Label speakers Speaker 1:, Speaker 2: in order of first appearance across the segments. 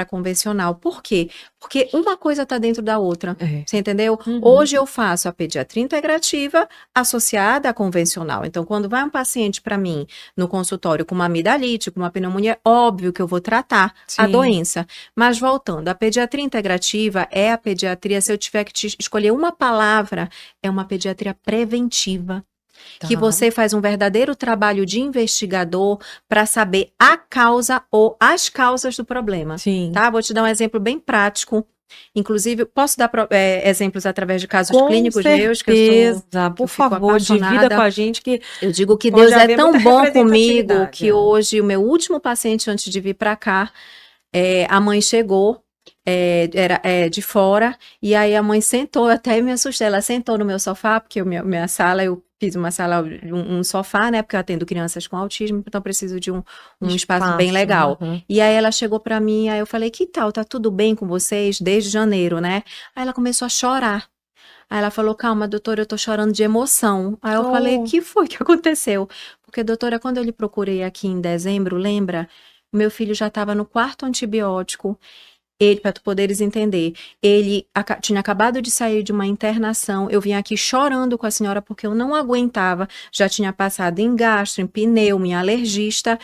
Speaker 1: convencional. Por quê? Porque uma coisa está dentro da outra. Você entendeu?
Speaker 2: Uhum.
Speaker 1: Hoje eu faço a pediatria integrativa associada à convencional. Então, quando vai um paciente para mim no consultório com uma amidalite, com uma pneumonia, óbvio que eu vou tratar a doença. Mas voltando, a pediatria integrativa é a pediatria, se eu tiver que escolher uma palavra, é uma pediatria preventiva. Que você faz um verdadeiro trabalho de investigador para saber a causa ou as causas do problema. Tá? Vou te dar um exemplo bem prático. Inclusive, posso dar exemplos através de casos clínicos meus? Que eu sou,
Speaker 2: por favor, divida com a gente que
Speaker 1: eu digo que Deus é tão bom comigo que hoje o meu último paciente antes de vir para cá, a mãe chegou, era de fora, e aí a mãe sentou, até me assustei, ela sentou no meu sofá, porque minha sala, eu fiz uma sala, um sofá, né, porque eu atendo crianças com autismo, então eu preciso de um espaço bem legal. E aí ela chegou pra mim, aí eu falei, que tal, tá tudo bem com vocês desde janeiro, né? Aí ela começou a chorar. Aí ela falou, calma, doutora, eu tô chorando de emoção. Aí eu falei, o que foi que aconteceu? Porque, doutora, quando eu lhe procurei aqui em dezembro, lembra? Meu filho já estava no 4º antibiótico. Ele, para tu poderes entender, ele tinha acabado de sair de uma internação, eu vim aqui chorando com a senhora porque eu não aguentava, já tinha passado em gastro, em pneumo, em alergista,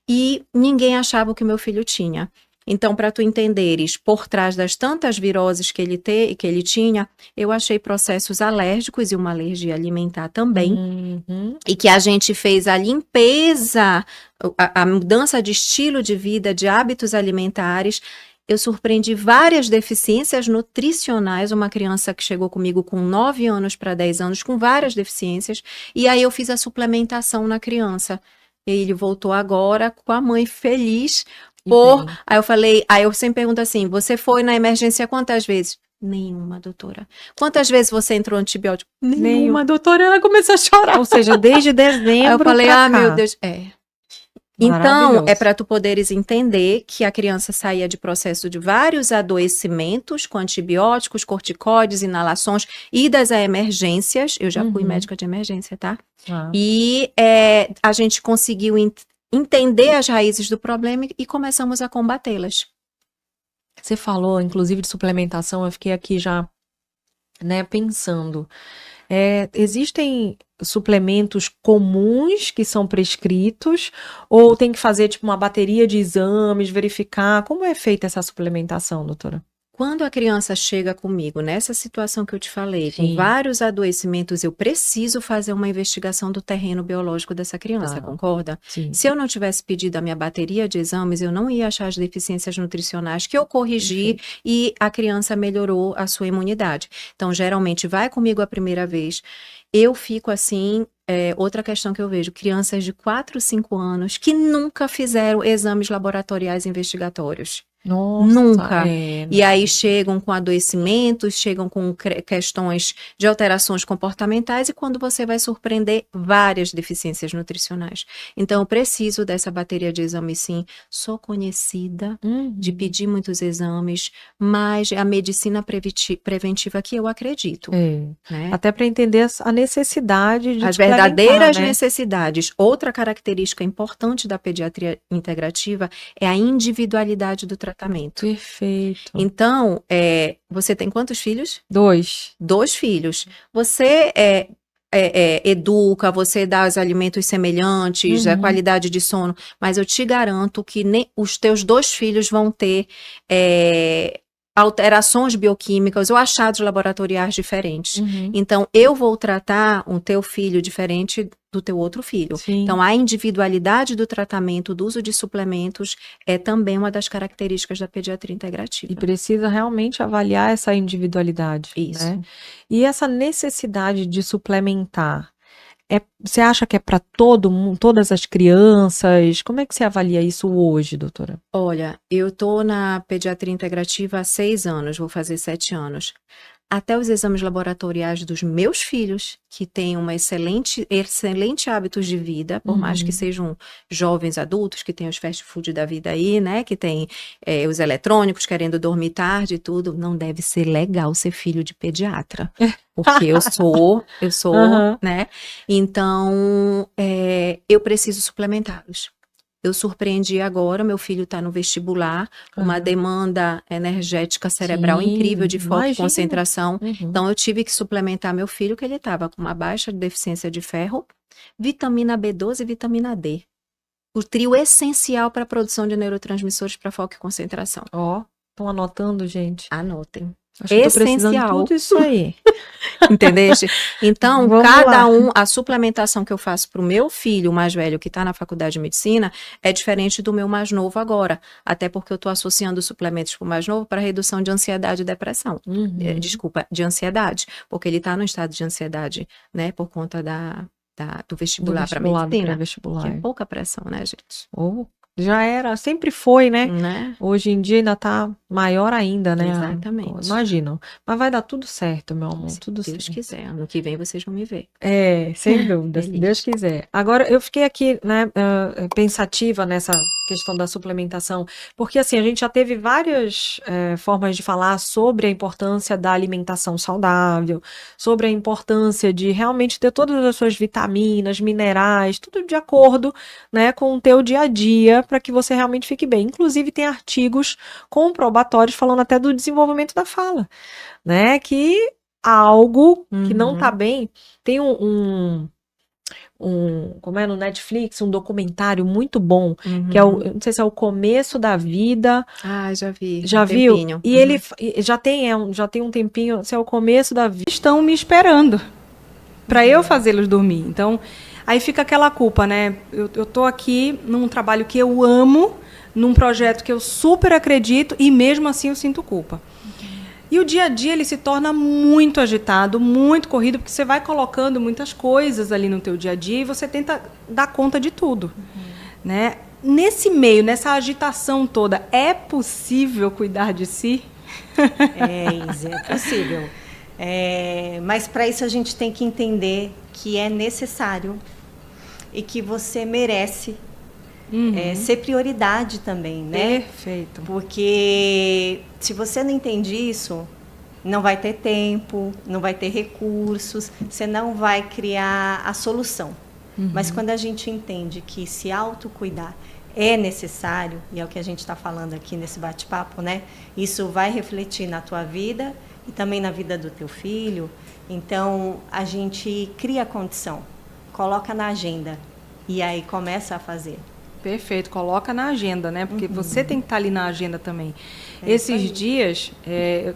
Speaker 1: e ninguém achava o que meu filho tinha. Então, para tu entenderes, por trás das tantas viroses que ele tinha, eu achei processos alérgicos e uma alergia alimentar também, e que a gente fez a limpeza, a mudança de estilo de vida, de hábitos alimentares. Eu surpreendi várias deficiências nutricionais, uma criança que chegou comigo com 9 anos para 10 anos, com várias deficiências, e aí eu fiz a suplementação na criança. Ele voltou agora com a mãe feliz aí eu sempre pergunto assim, você foi na emergência quantas vezes? Nenhuma, doutora. Quantas vezes você entrou no antibiótico? Nenhuma, doutora. Ela começou a chorar.
Speaker 2: Ou seja, desde dezembro
Speaker 1: aí eu falei,
Speaker 2: pra cá.
Speaker 1: Meu Deus, Então, é para tu poderes entender que a criança saía de processo de vários adoecimentos com antibióticos, corticóides, inalações, idas a emergências. Eu já fui médica de emergência, tá? E a gente conseguiu entender as raízes do problema e começamos a combatê-las.
Speaker 2: Você falou, inclusive, de suplementação, eu fiquei aqui já, né, pensando. Existem suplementos comuns que são prescritos ou tem que fazer tipo uma bateria de exames, verificar? Como é feita essa suplementação, doutora?
Speaker 1: Quando a criança chega comigo nessa situação que eu te falei, com vários adoecimentos, eu preciso fazer uma investigação do terreno biológico dessa criança, concorda? Se eu não tivesse pedido a minha bateria de exames, eu não ia achar as deficiências nutricionais que eu corrigi e a criança melhorou a sua imunidade. Então, geralmente, vai comigo a primeira vez, eu fico assim... outra questão que eu vejo, crianças de 4, 5 anos que nunca fizeram exames laboratoriais investigatórios.
Speaker 2: Nossa,
Speaker 1: nunca. E aí chegam com adoecimentos, chegam com questões de alterações comportamentais e quando você vai surpreender várias deficiências nutricionais. Então eu preciso dessa bateria de exames sim, sou conhecida de pedir muitos exames, mas a medicina preventiva que eu acredito. Né?
Speaker 2: Até para entender a necessidade de
Speaker 1: as verdadeiras necessidades. Outra característica importante da pediatria integrativa é a individualidade do tratamento.
Speaker 2: Perfeito.
Speaker 1: Então, você tem quantos filhos?
Speaker 2: 2.
Speaker 1: 2 filhos. Você educa, você dá os alimentos semelhantes, a qualidade de sono, mas eu te garanto que os teus 2 filhos vão ter alterações bioquímicas ou achados laboratoriais diferentes. Então, eu vou tratar o teu filho diferente do teu outro filho. Então, a individualidade do tratamento, do uso de suplementos é também uma das características da pediatria integrativa.
Speaker 2: E precisa realmente avaliar essa individualidade.
Speaker 1: Isso.
Speaker 2: Né? E essa necessidade de suplementar, você acha que é para todas as crianças? Como é que você avalia isso hoje, doutora?
Speaker 1: Olha, eu tô na pediatria integrativa há 6 anos, vou fazer 7 anos. Até os exames laboratoriais dos meus filhos, que têm uma excelente hábitos de vida, por mais que sejam jovens adultos, que têm os fast food da vida aí, né, que tem os eletrônicos, querendo dormir tarde e tudo, não deve ser legal ser filho de pediatra, porque eu sou, né, então eu preciso suplementá-los. Eu surpreendi agora, meu filho está no vestibular, uma demanda energética cerebral incrível de foco e concentração. Então, eu tive que suplementar meu filho, que ele estava com uma baixa deficiência de ferro, vitamina B12 e vitamina D. O trio essencial para a produção de neurotransmissores para foco e concentração.
Speaker 2: Estão anotando, gente?
Speaker 1: Anotem.
Speaker 2: Acho que eu tô precisando de tudo isso aí.
Speaker 1: Entendeste? Então, a suplementação que eu faço para o meu filho mais velho, que está na faculdade de medicina, é diferente do meu mais novo agora. Até porque eu estou associando suplementos para o mais novo para redução de ansiedade e depressão. Desculpa, de ansiedade. Porque ele está no estado de ansiedade, né? Por conta do vestibular para medicina. Que é pouca pressão, né, gente?
Speaker 2: Já era, sempre foi, né? Hoje em dia ainda tá maior ainda, né?
Speaker 1: Exatamente.
Speaker 2: Imagina. Mas vai dar tudo certo, meu amor. Tudo certo.
Speaker 1: Se Deus quiser. Ano que vem vocês vão me ver.
Speaker 2: Sem dúvida, se Deus quiser. Agora, eu fiquei aqui, né, pensativa nessa questão da suplementação, porque assim, a gente já teve várias formas de falar sobre a importância da alimentação saudável, sobre a importância de realmente ter todas as suas vitaminas, minerais, tudo de acordo, né, com o teu dia a dia, para que você realmente fique bem. Inclusive, tem artigos comprobatórios falando até do desenvolvimento da fala, né? Que algo que não tá bem. Tem como é no Netflix, um documentário muito bom, que é não sei se é O Começo da Vida.
Speaker 1: Já vi.
Speaker 2: Já viu? E ele já tem um tempinho, se é O Começo da Vida.
Speaker 3: Estão me esperando para eu fazê-los dormir. Então, aí fica aquela culpa, né? Eu tô aqui num trabalho que eu amo, num projeto que eu super acredito e mesmo assim eu sinto culpa. E o dia a dia ele se torna muito agitado, muito corrido, porque você vai colocando muitas coisas ali no teu dia a dia e você tenta dar conta de tudo, né? Nesse meio, nessa agitação toda, é possível cuidar de si?
Speaker 4: Isa, é possível. Mas para isso a gente tem que entender que é necessário e que você merece ser prioridade também, né?
Speaker 3: Perfeito.
Speaker 4: Porque se você não entende isso, não vai ter tempo, não vai ter recursos, você não vai criar a solução. Mas quando a gente entende que se autocuidar é necessário, e é o que a gente está falando aqui nesse bate-papo, né? Isso vai refletir na tua vida e também na vida do teu filho. Então, a gente cria a condição, coloca na agenda e aí começa a fazer.
Speaker 3: Perfeito, coloca na agenda, né? Porque você tem que estar ali na agenda também. Esses dias,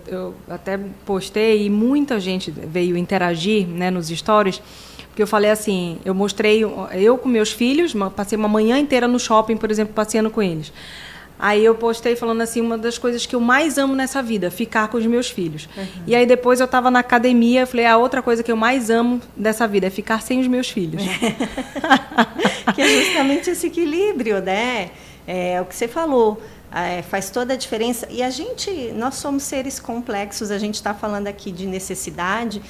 Speaker 3: eu até postei e muita gente veio interagir, né, nos stories, porque eu falei assim, eu mostrei, eu com meus filhos, passei uma manhã inteira no shopping, por exemplo, passeando com eles. Aí eu postei falando assim, uma das coisas que eu mais amo nessa vida, ficar com os meus filhos. E aí depois eu estava na academia, eu falei, a outra coisa que eu mais amo dessa vida é ficar sem os meus filhos.
Speaker 4: Que é justamente esse equilíbrio, né? É o que você falou, faz toda a diferença. E nós somos seres complexos, a gente está falando aqui de necessidade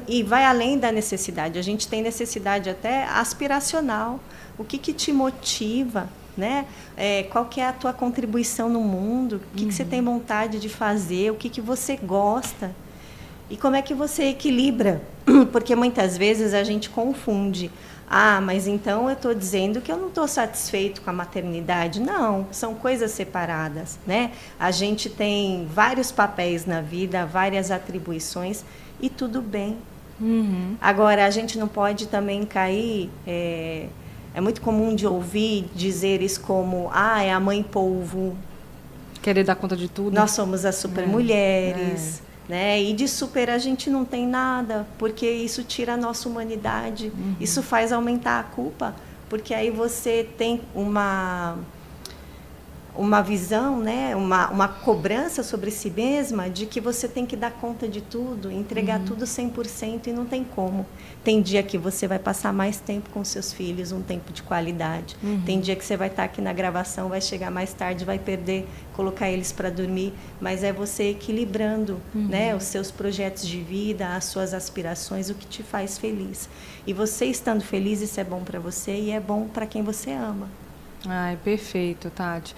Speaker 4: e vai além da necessidade. A gente tem necessidade até aspiracional. O que te motiva? Né? Qual que é a tua contribuição no mundo, o que você tem vontade de fazer, o que você gosta e como é que você equilibra, porque muitas vezes a gente confunde, mas então eu estou dizendo que eu não estou satisfeito com a maternidade. Não, são coisas separadas, né? A gente tem vários papéis na vida, várias atribuições e tudo bem. Agora, a gente não pode também cair... É muito comum de ouvir dizeres como, é a mãe polvo.
Speaker 3: Querer dar conta de tudo.
Speaker 4: Nós somos as super mulheres. Né? E de super a gente não tem nada, porque isso tira a nossa humanidade. Isso faz aumentar a culpa, porque aí você tem uma visão, né? uma cobrança sobre si mesma de que você tem que dar conta de tudo, entregar tudo 100% e não tem como. Tem dia que você vai passar mais tempo com seus filhos, um tempo de qualidade. Tem dia que você vai estar aqui na gravação, vai chegar mais tarde, vai perder, colocar eles para dormir. Mas é você equilibrando, né, os seus projetos de vida, as suas aspirações, o que te faz feliz. E você estando feliz, isso é bom para você e é bom para quem você ama.
Speaker 3: Perfeito, Tati.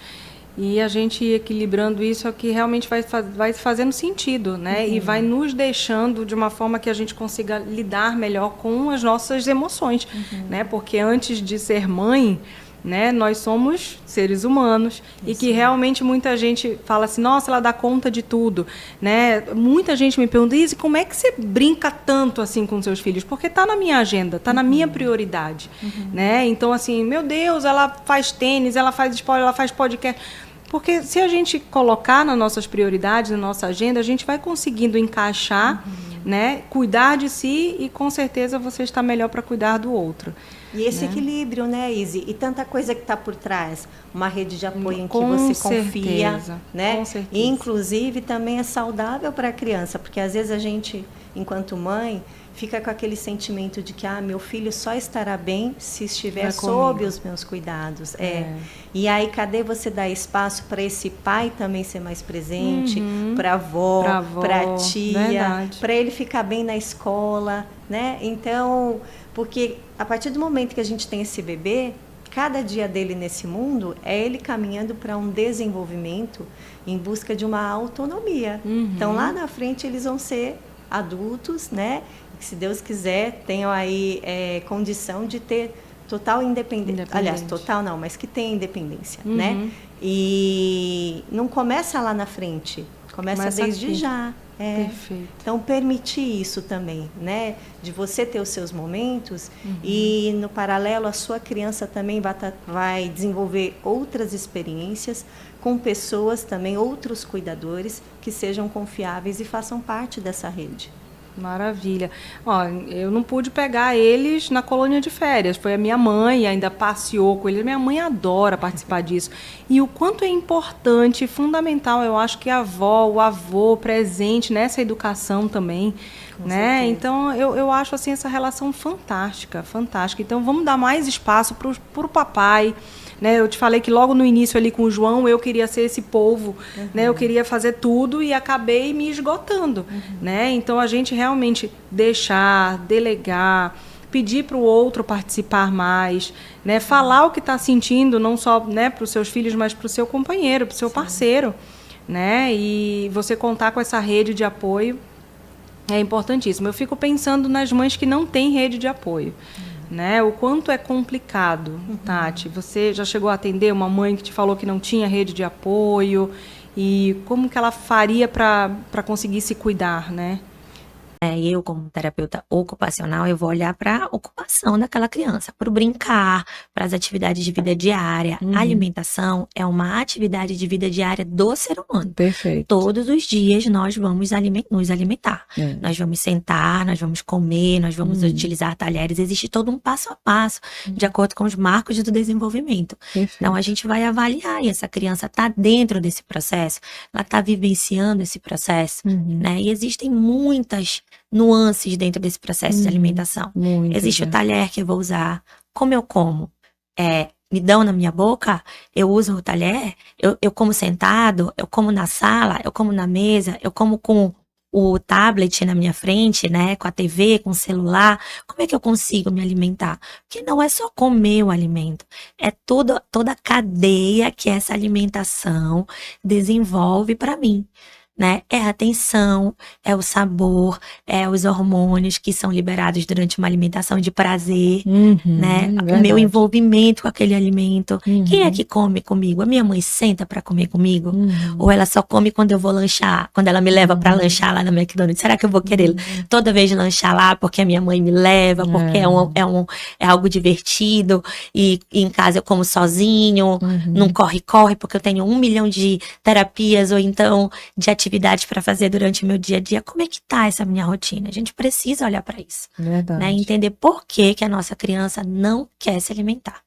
Speaker 3: E a gente equilibrando isso é o que realmente vai fazendo sentido, né? E vai nos deixando de uma forma que a gente consiga lidar melhor com as nossas emoções, né? Porque antes de ser mãe, né? Nós somos seres humanos e que realmente muita gente fala assim, nossa, ela dá conta de tudo, né? Muita gente me pergunta, Izzy, como é que você brinca tanto assim com seus filhos? Porque tá na minha agenda, tá na minha prioridade, né? Então, assim, meu Deus, ela faz tênis, ela faz esporte, ela faz podcast. Porque se a gente colocar nas nossas prioridades, na nossa agenda, a gente vai conseguindo encaixar, né? Cuidar de si e com certeza você está melhor para cuidar do outro.
Speaker 4: E esse equilíbrio, né, Izzy? E tanta coisa que está por trás. Uma rede de apoio em que você confia, né?
Speaker 3: Com certeza.
Speaker 4: E, inclusive, também é saudável para a criança, porque às vezes a gente, enquanto mãe, fica com aquele sentimento de que meu filho só estará bem se estiver sob os meus cuidados. E aí, cadê você dar espaço para esse pai também ser mais presente, para a avó, para a tia, para ele ficar bem na escola, né? Então, porque a partir do momento que a gente tem esse bebê, cada dia dele nesse mundo é ele caminhando para um desenvolvimento em busca de uma autonomia. Então, lá na frente, eles vão ser adultos, né? Que, se Deus quiser, tenham aí condição de ter total independência. Aliás, total não, mas que tenha independência, né? E não começa lá na frente, começa desde aqui. Já.
Speaker 3: Perfeito.
Speaker 4: Então, permitir isso também, né? De você ter os seus momentos e, no paralelo, a sua criança também vai desenvolver outras experiências com pessoas também, outros cuidadores que sejam confiáveis e façam parte dessa rede.
Speaker 3: Maravilha. Ó, eu não pude pegar eles na colônia de férias. Foi a minha mãe, ainda passeou com eles. Minha mãe adora participar disso. E o quanto é importante, fundamental, eu acho que a avó, o avô presente nessa educação também. Né? Então, eu acho assim, essa relação fantástica, fantástica. Então, vamos dar mais espaço para o papai. Né? Eu te falei que logo no início ali com o João, eu queria ser esse polvo, né? Eu queria fazer tudo e acabei me esgotando. Né? Então, a gente realmente deixar, delegar, pedir para o outro participar mais, né? Falar o que está sentindo, não só, né, para os seus filhos, mas para o seu companheiro, para o seu parceiro. Né? E você contar com essa rede de apoio é importantíssimo. Eu fico pensando nas mães que não têm rede de apoio. Né? O quanto é complicado, Tati. Você já chegou a atender uma mãe que te falou que não tinha rede de apoio? E como que ela faria para conseguir se cuidar, né?
Speaker 5: Eu, como terapeuta ocupacional, eu vou olhar para a ocupação daquela criança, para o brincar, para as atividades de vida diária. A alimentação é uma atividade de vida diária do ser humano.
Speaker 2: Perfeito.
Speaker 5: Todos os dias nós vamos nos alimentar. Nós vamos sentar, nós vamos comer, nós vamos utilizar talheres. Existe todo um passo a passo, de acordo com os marcos do desenvolvimento.
Speaker 2: Perfeito.
Speaker 5: Então, a gente vai avaliar, e essa criança está dentro desse processo, ela está vivenciando esse processo, né? E existem muitas nuances dentro desse processo de alimentação. Existe o talher que eu vou usar. Como eu como? Me dão na minha boca? Eu uso o talher? Eu como sentado? Eu como na sala? Eu como na mesa? Eu como com o tablet na minha frente, né? Com a TV, com o celular? Como é que eu consigo me alimentar? Porque não é só comer o alimento. É toda a cadeia que essa alimentação desenvolve para mim. Né? É a atenção, é o sabor, é os hormônios que são liberados durante uma alimentação de prazer, né? O meu envolvimento com aquele alimento. Quem é que come comigo? A minha mãe senta para comer comigo? Ou ela só come quando eu vou lanchar? Quando ela me leva para lanchar lá na McDonald's? Será que eu vou querer toda vez lanchar lá porque a minha mãe me leva? Porque é algo divertido e em casa eu como sozinho, não corre-corre porque eu tenho 1 milhão de terapias ou então de atividades para fazer durante o meu dia a dia. Como é que tá essa minha rotina? A gente precisa olhar para isso.
Speaker 2: Verdade.
Speaker 5: Né? Entender por que a nossa criança não quer se alimentar.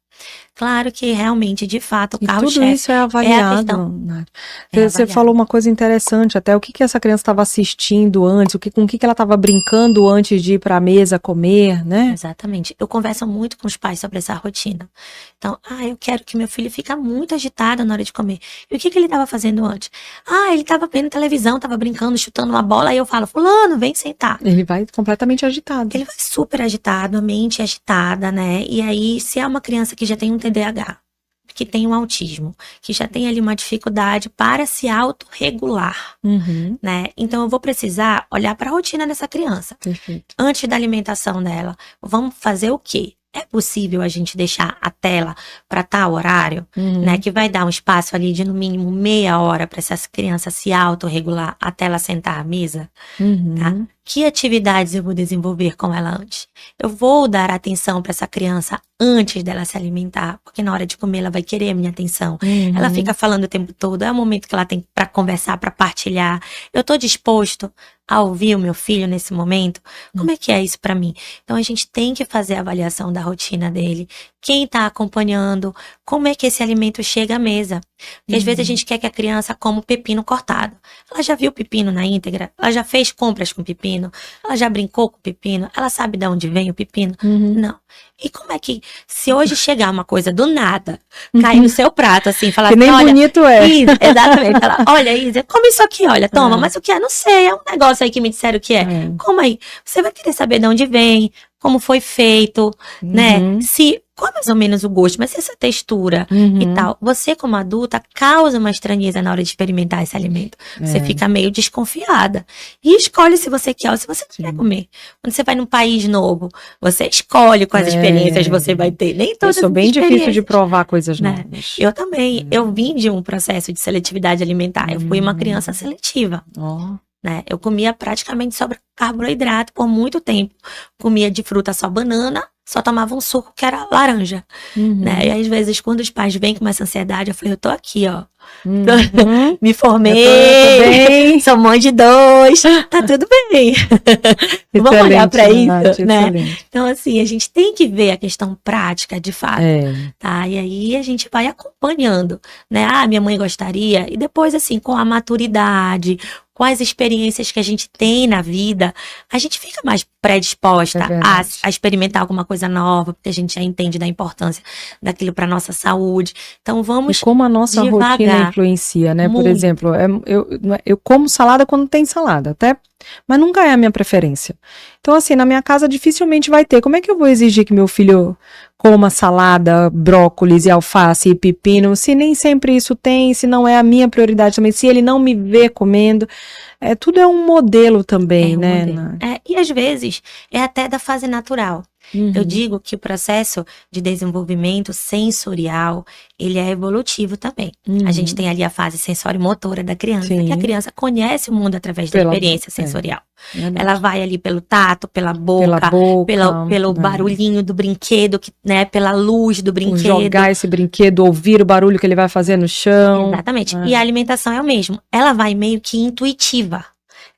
Speaker 5: Claro que realmente, de fato, o carro-chefe.
Speaker 2: Tudo isso é avaliado. Você falou uma coisa interessante, até o que essa criança estava assistindo antes, com o que ela estava brincando antes de ir para a mesa comer, né?
Speaker 5: Exatamente. Eu converso muito com os pais sobre essa rotina. Então, eu quero que meu filho fique muito agitado na hora de comer. E o que ele estava fazendo antes? Ele estava vendo televisão, estava brincando, chutando uma bola, aí eu falo, fulano, vem sentar.
Speaker 2: Ele vai completamente agitado.
Speaker 5: Ele vai super agitado, a mente agitada, né? E aí, se é uma criança que já tem um TDAH, que tem um autismo, que já tem ali uma dificuldade para se autorregular, né? Então eu vou precisar olhar para a rotina dessa criança.
Speaker 2: Perfeito.
Speaker 5: Antes da alimentação dela, vamos fazer o quê? É possível a gente deixar a tela para tal horário, né? Que vai dar um espaço ali de no mínimo meia hora para essa criança se autorregular até ela sentar à mesa, tá? Que atividades eu vou desenvolver com ela antes? Eu vou dar atenção para essa criança antes dela se alimentar, porque na hora de comer ela vai querer a minha atenção. Ela fica falando o tempo todo, é o momento que ela tem para conversar, para partilhar. Eu tô disposto a ouvir o meu filho nesse momento? Como é que é isso para mim? Então a gente tem que fazer a avaliação da rotina dele, quem tá acompanhando, como é que esse alimento chega à mesa. Porque às vezes a gente quer que a criança coma o pepino cortado. Ela já viu o pepino na íntegra? Ela já fez compras com pepino? Ela já brincou com o pepino? Ela sabe de onde vem o pepino? Não. E como é que, se hoje chegar uma coisa do nada, cair no seu prato, assim, falar
Speaker 2: que nem
Speaker 5: olha,
Speaker 2: bonito é.
Speaker 5: Isa, exatamente. Falar, olha, Isa, come isso aqui, olha, toma, mas o que é? Não sei, é um negócio aí que me disseram o que é. Como aí? Você vai querer saber de onde vem, como foi feito, né? Se, qual é mais ou menos o gosto, mas se essa textura e tal, você como adulta causa uma estranheza na hora de experimentar esse alimento. Você fica meio desconfiada. E escolhe se você quer ou se você não quer comer. Quando você vai num país novo, você escolhe quais experiências você vai ter. Nem todas
Speaker 2: eu sou bem difícil de provar coisas novas.
Speaker 5: Eu também. Eu vim de um processo de seletividade alimentar. Eu fui uma criança seletiva. Né? Eu comia praticamente só carboidrato por muito tempo. Comia de fruta só banana, só tomava um suco que era laranja. Né? E às vezes, quando os pais vêm com essa ansiedade, eu falei, eu tô aqui, ó. Me formei, sou mãe de 2, tá tudo bem. Vamos olhar pra isso, né? Então, assim, a gente tem que ver a questão prática, de fato, tá? E aí a gente vai acompanhando, né? Ah, minha mãe gostaria. E depois, assim, com a maturidade, com as experiências que a gente tem na vida, a gente fica mais predisposta a experimentar alguma coisa nova, porque a gente já entende da importância daquilo para nossa saúde. Então vamos
Speaker 2: e como a nossa rotina influencia, né? Muito. Por exemplo, eu como salada quando tem salada, até, mas nunca é a minha preferência. Então, assim, na minha casa dificilmente vai ter. Como é que eu vou exigir que meu filho coma salada, brócolis e alface e pepino, se nem sempre isso tem, se não é a minha prioridade também, se ele não me vê comendo? Tudo é um modelo também, né?
Speaker 5: Modelo. E às vezes é até da fase natural. Eu digo que o processo de desenvolvimento sensorial, ele é evolutivo também. A gente tem ali a fase sensório-motora da criança, que a criança conhece o mundo através da experiência sensorial. Ela vai ali pelo tato, pela boca, pelo barulhinho do brinquedo, né, pela luz do brinquedo.
Speaker 2: Jogar esse brinquedo, ouvir o barulho que ele vai fazer no chão.
Speaker 5: Exatamente. E a alimentação é o mesmo. Ela vai meio que intuitiva.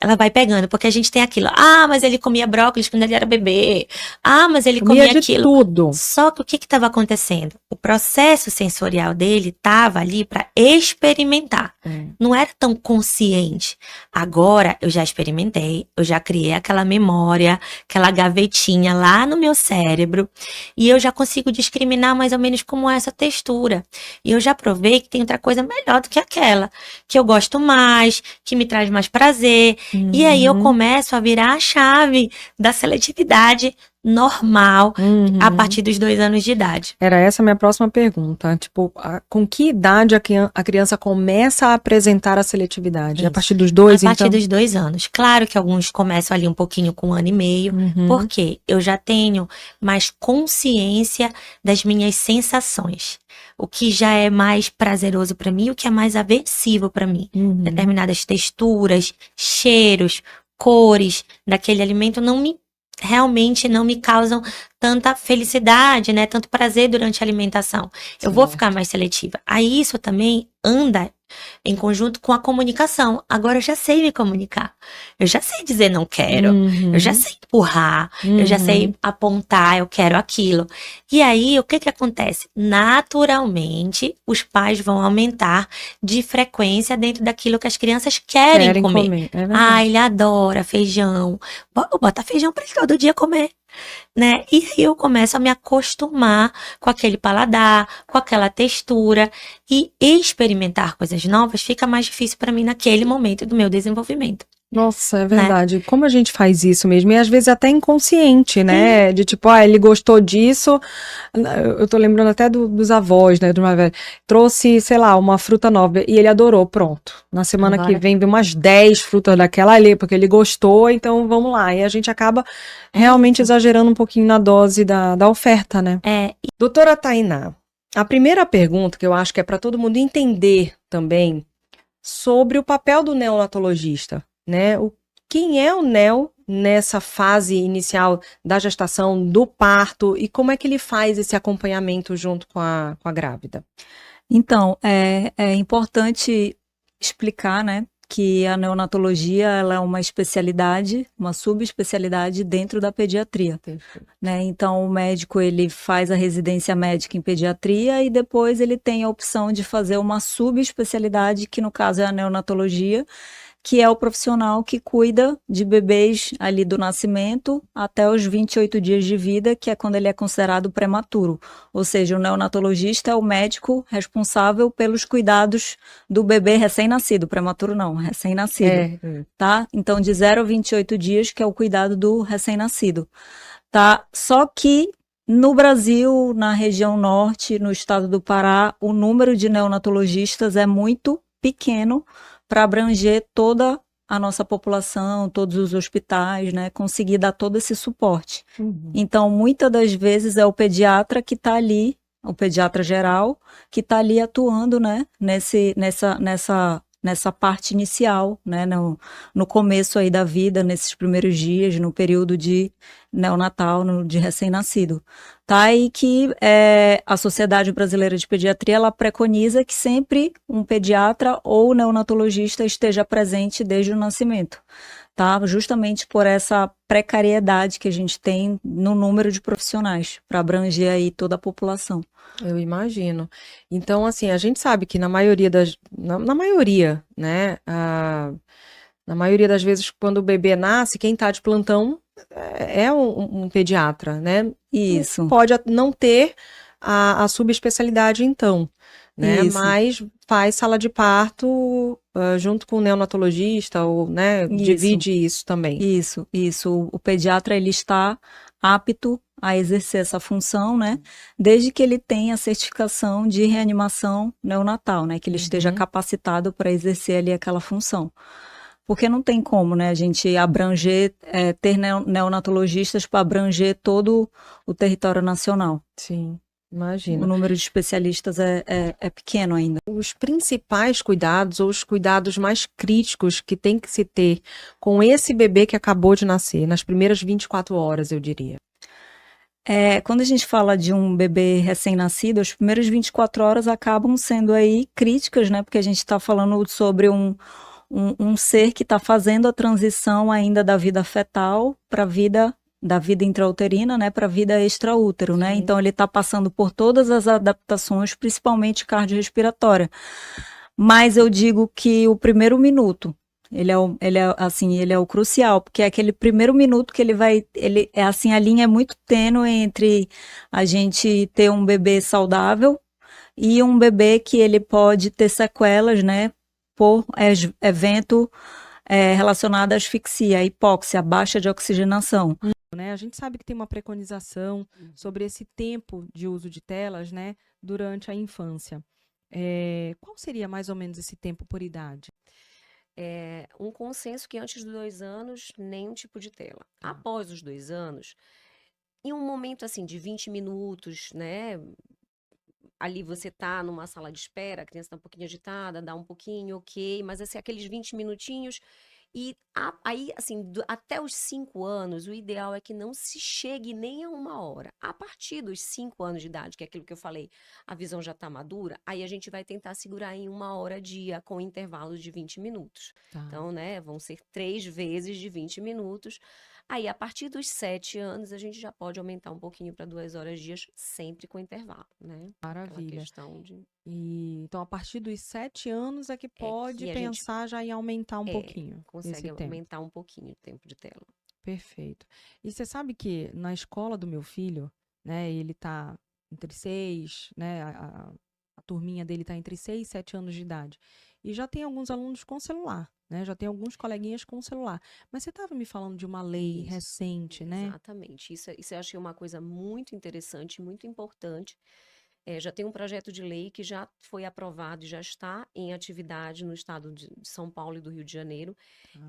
Speaker 5: Ela vai pegando, porque a gente tem aquilo. Ah, mas ele comia brócolis quando ele era bebê. Ah, mas ele comia
Speaker 2: de
Speaker 5: aquilo.
Speaker 2: Tudo.
Speaker 5: Só que o que estava acontecendo? O processo sensorial dele estava ali para experimentar. Não era tão consciente. Agora eu já experimentei, eu já criei aquela memória, aquela gavetinha lá no meu cérebro, e eu já consigo discriminar mais ou menos como é essa textura. E eu já provei que tem outra coisa melhor do que aquela, que eu gosto mais, que me traz mais prazer. E aí eu começo a virar a chave da seletividade normal a partir dos 2 anos de idade.
Speaker 2: Era essa a minha próxima pergunta. Tipo, com que idade a criança começa a apresentar a seletividade?
Speaker 5: Isso.
Speaker 2: A partir dos 2, então? A
Speaker 5: partir dos 2 anos. Claro que alguns começam ali um pouquinho com 1 ano e meio, porque eu já tenho mais consciência das minhas sensações. O que já é mais prazeroso para mim, o que é mais aversivo para mim. Determinadas texturas, cheiros, cores daquele alimento realmente não me causam tanta felicidade, né? Tanto prazer durante a alimentação. Eu vou ficar mais seletiva. Aí isso também anda em conjunto com a comunicação. Agora eu já sei me comunicar. Eu já sei dizer não quero. Eu já sei empurrar. Eu já sei apontar, eu quero aquilo. E aí, o que acontece? Naturalmente, os pais vão aumentar de frequência dentro daquilo que as crianças querem comer. Ele adora feijão. Bota feijão para ele todo dia comer. Né? E aí eu começo a me acostumar com aquele paladar, com aquela textura, e experimentar coisas novas fica mais difícil para mim naquele momento do meu desenvolvimento.
Speaker 2: Nossa, é verdade. Como a gente faz isso mesmo? E às vezes até inconsciente, né? De tipo, ele gostou disso. Eu tô lembrando até dos avós, né? Do mais velho. Trouxe, sei lá, uma fruta nova e ele adorou. Pronto. Na semana que vem umas 10 frutas daquela ali, porque ele gostou, então vamos lá. E a gente acaba realmente exagerando um pouquinho na dose da oferta, né? Doutora Tainá, a primeira pergunta que eu acho que é para todo mundo entender também sobre o papel do neonatologista, né? Quem é o neo nessa fase inicial da gestação, do parto, e como é que ele faz esse acompanhamento junto com a grávida?
Speaker 6: Então, é importante explicar, né, que a neonatologia ela é uma especialidade, uma subespecialidade dentro da pediatria, né? Então, o médico ele faz a residência médica em pediatria e depois ele tem a opção de fazer uma subespecialidade, que no caso é a neonatologia, que é o profissional que cuida de bebês ali do nascimento até os 28 dias de vida, que é quando ele é considerado prematuro. Ou seja, o neonatologista é o médico responsável pelos cuidados do bebê recém-nascido, prematuro não, recém-nascido, tá? Então, de 0 a 28 dias, que é o cuidado do recém-nascido, tá? Só que no Brasil, na região norte, no estado do Pará, o número de neonatologistas é muito pequeno para abranger toda a nossa população, todos os hospitais, né, conseguir dar todo esse suporte. Então, muitas das vezes é o pediatra que está ali, o pediatra geral, que está ali atuando, né, nessa parte inicial, né, no começo aí da vida, nesses primeiros dias, no período de neonatal, de recém-nascido. Tá? E que a Sociedade Brasileira de Pediatria, ela preconiza que sempre um pediatra ou neonatologista esteja presente desde o nascimento, tá? Justamente por essa precariedade que a gente tem no número de profissionais, para abranger aí toda a população.
Speaker 2: Eu imagino. Então, assim, a gente sabe que na maioria na maioria, né, na maioria das vezes, quando o bebê nasce, quem está de plantão é um pediatra, né?
Speaker 6: Isso.
Speaker 2: Pode não ter a subespecialidade, então, né?
Speaker 6: Isso.
Speaker 2: Mas faz sala de parto junto com o neonatologista, ou, né, divide isso também.
Speaker 6: Isso. O pediatra, ele está apto a exercer essa função, né? Desde que ele tenha a certificação de reanimação neonatal, né? Que ele esteja capacitado para exercer ali aquela função. Porque não tem como, né, a gente abranger, ter neonatologistas para abranger todo o território nacional.
Speaker 2: Sim, imagina.
Speaker 6: O número de especialistas é pequeno ainda.
Speaker 2: Os principais cuidados, ou os cuidados mais críticos que tem que se ter com esse bebê que acabou de nascer, nas primeiras 24 horas, eu diria.
Speaker 6: Quando a gente fala de um bebê recém-nascido, as primeiras 24 horas acabam sendo aí críticas, né, porque a gente está falando sobre um ser que está fazendo a transição ainda da vida fetal para a vida da vida intrauterina, né, para a vida extraútero, né? Então ele está passando por todas as adaptações, principalmente cardiorrespiratória. Mas eu digo que o primeiro minuto, ele é o crucial, porque é aquele primeiro minuto que a linha é muito tênue entre a gente ter um bebê saudável e um bebê que ele pode ter sequelas, né, por evento relacionado à asfixia, hipóxia, baixa de oxigenação.
Speaker 3: Né? A gente sabe que tem uma preconização sobre esse tempo de uso de telas, né, durante a infância. Qual seria mais ou menos esse tempo por idade?
Speaker 7: Um consenso que antes dos 2 anos, nenhum tipo de tela. Após os 2 anos, em um momento assim de 20 minutos, né? Ali você tá numa sala de espera, a criança tá um pouquinho agitada, dá um pouquinho, ok, mas assim, aqueles 20 minutinhos. E aí, assim, até os 5 anos, o ideal é que não se chegue nem a 1 hora. A partir dos 5 anos de idade, que é aquilo que eu falei, a visão já tá madura, aí a gente vai tentar segurar em 1 hora dia, com intervalos de 20 minutos.
Speaker 3: Tá.
Speaker 7: Então, né, vão ser 3 vezes de 20 minutos. Aí, a partir dos 7 anos, a gente já pode aumentar um pouquinho para 2 horas dias, sempre com intervalo, né?
Speaker 3: Maravilha.
Speaker 7: Aquela questão de...
Speaker 3: Então, a partir dos 7 anos é que pode
Speaker 7: que a
Speaker 3: pensar já em aumentar um pouquinho.
Speaker 7: Consegue
Speaker 3: esse
Speaker 7: aumentar um pouquinho o tempo de tela.
Speaker 3: Perfeito. E você sabe que na escola do meu filho, né, ele tá entre 6, né, a turminha dele tá entre 6 e 7 anos de idade. e já tem alguns alunos com celular, né? Já tem alguns coleguinhas com celular. Mas você estava me falando de uma lei recente, né?
Speaker 7: Exatamente. Isso eu achei uma coisa muito interessante, muito importante. Já tem um projeto de lei que já foi aprovado e já está em atividade no estado de São Paulo e do Rio de Janeiro,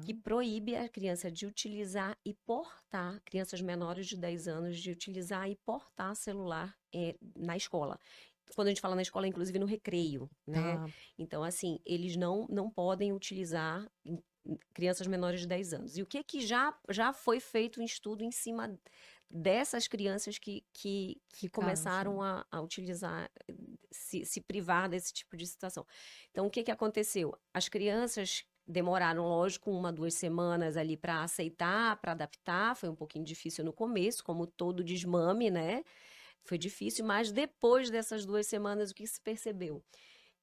Speaker 7: que proíbe a criança de utilizar e portar, crianças menores de 10 anos, de utilizar e portar celular na escola. Quando a gente fala na escola, inclusive no recreio, né? Então, assim, eles não podem utilizar crianças menores de 10 anos. E o que já foi feito em estudo em cima dessas crianças que começaram a utilizar, se privar desse tipo de situação. Então, o que aconteceu? As crianças demoraram, lógico, 1, 2 semanas ali para aceitar, para adaptar. Foi um pouquinho difícil no começo, como todo desmame, né? Foi difícil, mas depois dessas 2 semanas, o que se percebeu?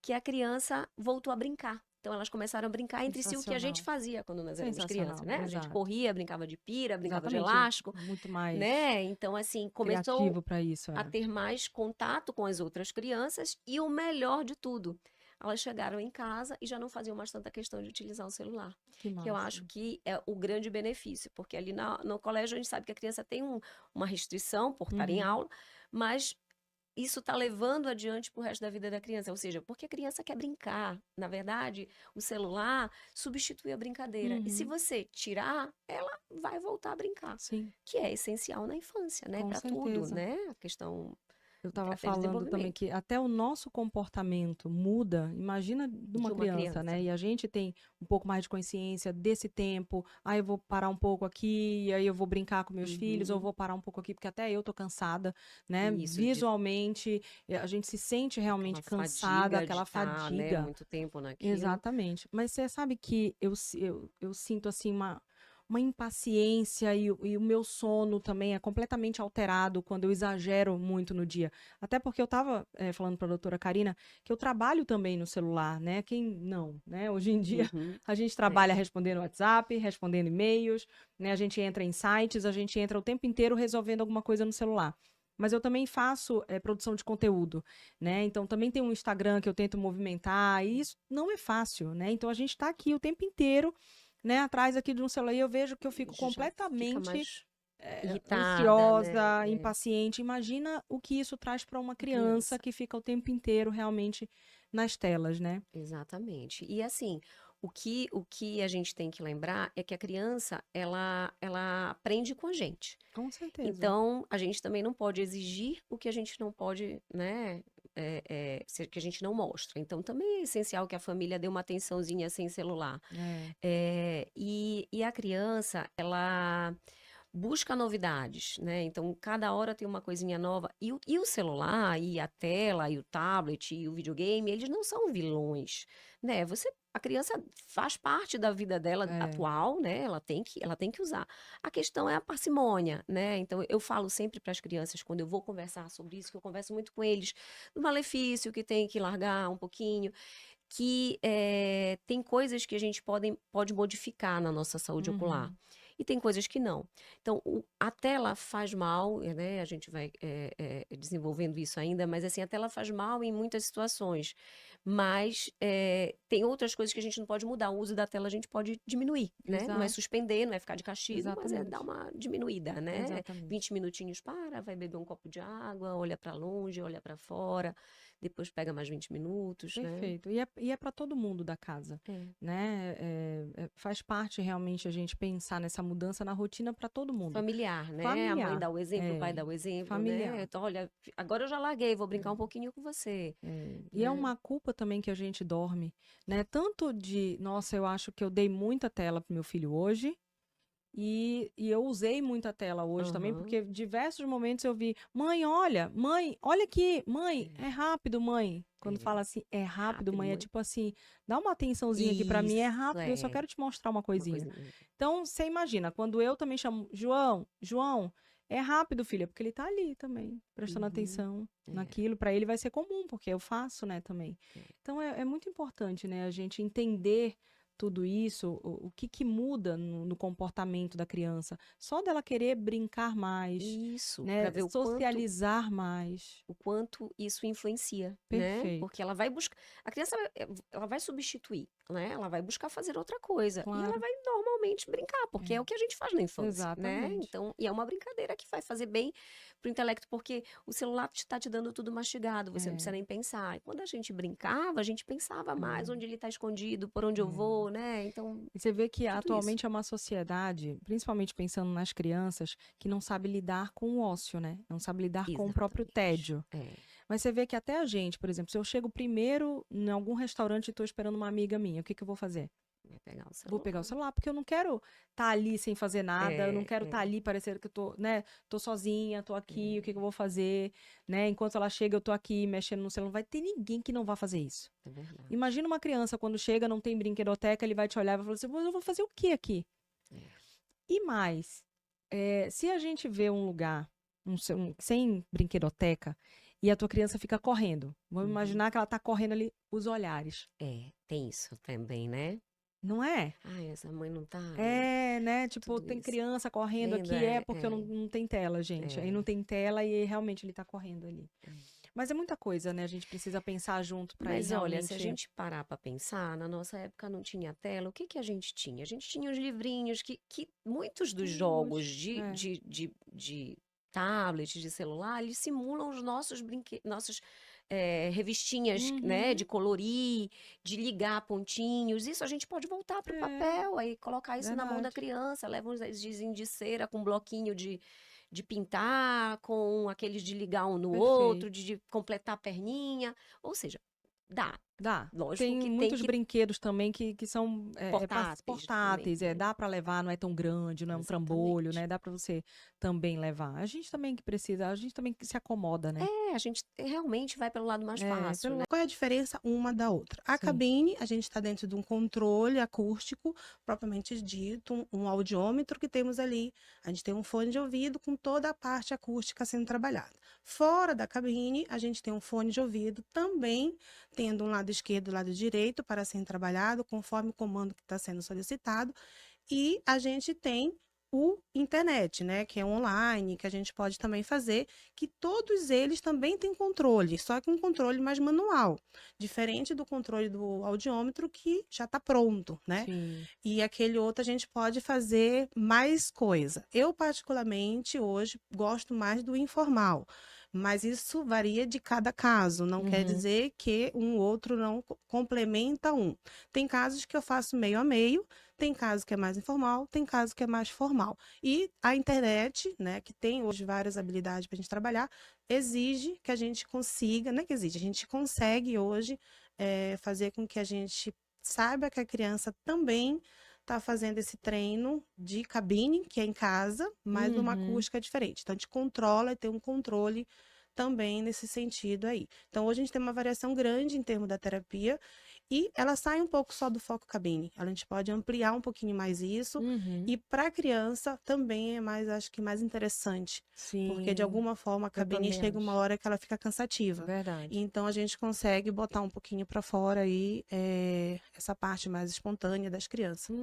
Speaker 7: Que a criança voltou a brincar. Então, elas começaram a brincar entre si, o que a gente fazia quando nós éramos crianças, né? A gente corria, brincava de pira, brincava de elástico.
Speaker 3: Muito mais,
Speaker 7: né? Então, assim, começou a ter mais contato com as outras crianças e o melhor de tudo, elas chegaram em casa e já não faziam mais tanta questão de utilizar o celular. Que eu acho que é o grande benefício, porque ali no colégio a gente sabe que a criança tem uma restrição por estar em aula, mas isso está levando adiante para o resto da vida da criança. Ou seja, porque a criança quer brincar. Na verdade, o celular substitui a brincadeira. E se você tirar, ela vai voltar a brincar.
Speaker 3: Sim.
Speaker 7: Que é essencial na infância, né? Para tudo, né? A questão...
Speaker 3: Eu estava falando também que até o nosso comportamento muda, imagina de uma criança, né? E a gente tem um pouco mais de consciência desse tempo. Eu vou parar um pouco aqui, e aí eu vou brincar com meus filhos, ou vou parar um pouco aqui, porque até eu tô cansada, né? Visualmente, a gente se sente realmente cansada, aquela fadiga.
Speaker 7: Né? Muito tempo naquilo.
Speaker 3: Exatamente. Mas você sabe que eu sinto assim uma impaciência e o meu sono também é completamente alterado quando eu exagero muito no dia. Até porque eu estava falando para a doutora Karina que eu trabalho também no celular, né? Quem não, né? Hoje em dia a gente trabalha respondendo WhatsApp, respondendo e-mails, né? A gente entra em sites, a gente entra o tempo inteiro resolvendo alguma coisa no celular. Mas eu também faço produção de conteúdo, né? Então também tem um Instagram que eu tento movimentar e isso não é fácil, né? Então a gente está aqui o tempo inteiro, né, atrás aqui de um celular, e eu vejo que eu fico completamente irritada, ansiosa, né? Impaciente. Imagina o que isso traz para uma criança que fica o tempo inteiro realmente nas telas, né?
Speaker 7: Exatamente. E assim, o que a gente tem que lembrar é que a criança, ela aprende com a gente.
Speaker 3: Com certeza.
Speaker 7: Então, a gente também não pode exigir o que a gente não pode, né, que a gente não mostra. Então, também é essencial que a família dê uma atençãozinha sem celular. E a criança, ela busca novidades, né? Então, cada hora tem uma coisinha nova. E o celular, e a tela, e o tablet, e o videogame, eles não são vilões, né? A criança faz parte da vida dela atual, né? Ela tem que usar. A questão é a parcimônia, né? Então, eu falo sempre para as crianças, quando eu vou conversar sobre isso, que eu converso muito com eles, do malefício que tem que largar um pouquinho, que tem coisas que a gente pode modificar na nossa saúde ocular. E tem coisas que não. Então, a tela faz mal, né? A gente vai desenvolvendo isso ainda, mas assim, a tela faz mal em muitas situações. Mas tem outras coisas que a gente não pode mudar. O uso da tela a gente pode diminuir, né? Não é suspender, não é ficar de castigo, mas é dar uma diminuída, né?
Speaker 3: Exatamente.
Speaker 7: 20 minutinhos vai beber um copo de água, olha para longe, olha para fora, depois pega mais 20 minutos.
Speaker 3: Perfeito. Né? E é para todo mundo da casa, né? Faz parte realmente a gente pensar nessa mudança na rotina para todo mundo.
Speaker 7: Familiar, né? A mãe dá o exemplo, o pai dá o exemplo, familiar. Né? Então, olha, agora eu já larguei, vou brincar um pouquinho com você.
Speaker 3: E é uma culpa também que a gente dorme, né? Tanto nossa, eu acho que eu dei muita tela pro meu filho hoje, e eu usei muita tela hoje também, porque diversos momentos eu vi, mãe, olha aqui, mãe, é rápido, mãe. Quando fala assim, é rápido, mãe, é tipo assim, dá uma atençãozinha aqui pra mim, é rápido, eu só quero te mostrar uma coisinha. Então, você imagina, quando eu também chamo, João, é rápido, filha, porque ele tá ali também, prestando atenção naquilo, pra ele vai ser comum, porque eu faço, né, também. Então, é muito importante, né, a gente entender tudo isso, o que muda no comportamento da criança? Só dela querer brincar mais,
Speaker 7: Isso,
Speaker 3: né?
Speaker 7: para ver
Speaker 3: Socializar mais.
Speaker 7: o quanto isso influencia, né?
Speaker 3: Perfeito.
Speaker 7: Porque ela vai buscar, a criança, ela vai substituir, né? Ela vai buscar fazer outra coisa e
Speaker 3: Claro.
Speaker 7: ela vai normalmente brincar, porque é o que a gente faz na infância, né?
Speaker 3: Exatamente.
Speaker 7: Então, e é uma brincadeira que vai fazer bem pro intelecto, porque o celular está te dando tudo mastigado, você não precisa nem pensar. E quando a gente brincava, a gente pensava mais onde ele está escondido, por onde eu vou, né? Então,
Speaker 3: E você vê que
Speaker 7: tudo
Speaker 3: atualmente é uma sociedade, principalmente pensando nas crianças, que não sabe lidar com o ócio, né? Não sabe lidar com o próprio tédio. Mas você vê que até a gente, por exemplo, se eu chego primeiro em algum restaurante e estou esperando uma amiga minha, o que eu vou fazer?
Speaker 7: vai pegar o celular.
Speaker 3: Vou pegar o celular, porque eu não quero estar ali sem fazer nada, eu não quero estar ali parecendo que eu tô, né, tô sozinha, tô aqui, o que eu vou fazer, né? Enquanto ela chega, eu tô aqui mexendo no celular. Não vai ter ninguém que não vá fazer isso.
Speaker 7: É verdade.
Speaker 3: Imagina uma criança quando chega, não tem brinquedoteca, ele vai te olhar e vai falar assim, eu vou fazer o que aqui? E mais, se a gente vê um lugar sem brinquedoteca e a tua criança fica correndo, vamos imaginar que ela tá correndo ali, os olhares.
Speaker 7: Tem isso também, né?
Speaker 3: Não é?
Speaker 7: Ai, essa mãe não tá.
Speaker 3: Né? Tipo,
Speaker 7: Tudo
Speaker 3: tem
Speaker 7: isso.
Speaker 3: criança correndo
Speaker 7: Vendo,
Speaker 3: aqui, porque não tem tela, gente. Aí não tem tela e realmente ele tá correndo ali. Mas é muita coisa, né? A gente precisa pensar junto pra
Speaker 7: Mas
Speaker 3: ir
Speaker 7: olha,
Speaker 3: realmente...
Speaker 7: se a gente parar pra pensar, na nossa época não tinha tela, o que que a gente tinha? A gente tinha os livrinhos que muitos dos jogos de tablet, de celular, eles simulam os nossos nossas revistinhas, né, de colorir, de ligar pontinhos. Isso a gente pode voltar pro papel, aí colocar isso na mão da criança, leva uns gizinhos de cera com um bloquinho de pintar, com aqueles de ligar um no outro, de completar a perninha. Ou seja, dá. Lógico
Speaker 3: tem
Speaker 7: que
Speaker 3: muitos
Speaker 7: tem que...
Speaker 3: brinquedos também que são portáteis,
Speaker 7: também.
Speaker 3: Dá pra levar, não é tão grande, não é um trambolho, né? Dá pra você também levar. A gente também que precisa, a gente também que se acomoda, né?
Speaker 7: A gente realmente vai pelo lado mais fácil, né?
Speaker 8: Qual é a diferença uma da outra? A cabine, a gente está dentro de um controle acústico, propriamente dito, um audiômetro que temos ali. A gente tem um fone de ouvido com toda a parte acústica sendo trabalhada. Fora da cabine, a gente tem um fone de ouvido também tendo um lado esquerdo e lado direito para ser trabalhado conforme o comando que está sendo solicitado. E a gente tem o internet, né, que é online, que a gente pode também fazer, que todos eles também têm controle, só que um controle mais manual, diferente do controle do audiômetro que já está pronto, né?
Speaker 3: Sim.
Speaker 8: E aquele outro a gente pode fazer mais coisa. Eu, particularmente, hoje gosto mais do informal, mas isso varia de cada caso, não quer dizer que um outro não complementa um. Tem casos que eu faço meio a meio, tem casos que é mais informal, tem casos que é mais formal. E a internet, né, que tem hoje várias habilidades para a gente trabalhar, exige que a gente consiga, não é que exige, a gente consegue hoje fazer com que a gente saiba que a criança também está fazendo esse treino de cabine, que é em casa, mas numa acústica diferente. Então, a gente controla e tem um controle também nesse sentido aí. Então, hoje a gente tem uma variação grande em termos da terapia e ela sai um pouco só do foco cabine. A gente pode ampliar um pouquinho mais isso e para a criança também é mais, acho que mais interessante.
Speaker 3: Sim.
Speaker 8: Porque de alguma forma a cabine chega uma hora que ela fica cansativa.
Speaker 3: Verdade.
Speaker 8: Então a gente consegue botar um pouquinho para fora aí essa parte mais espontânea das crianças.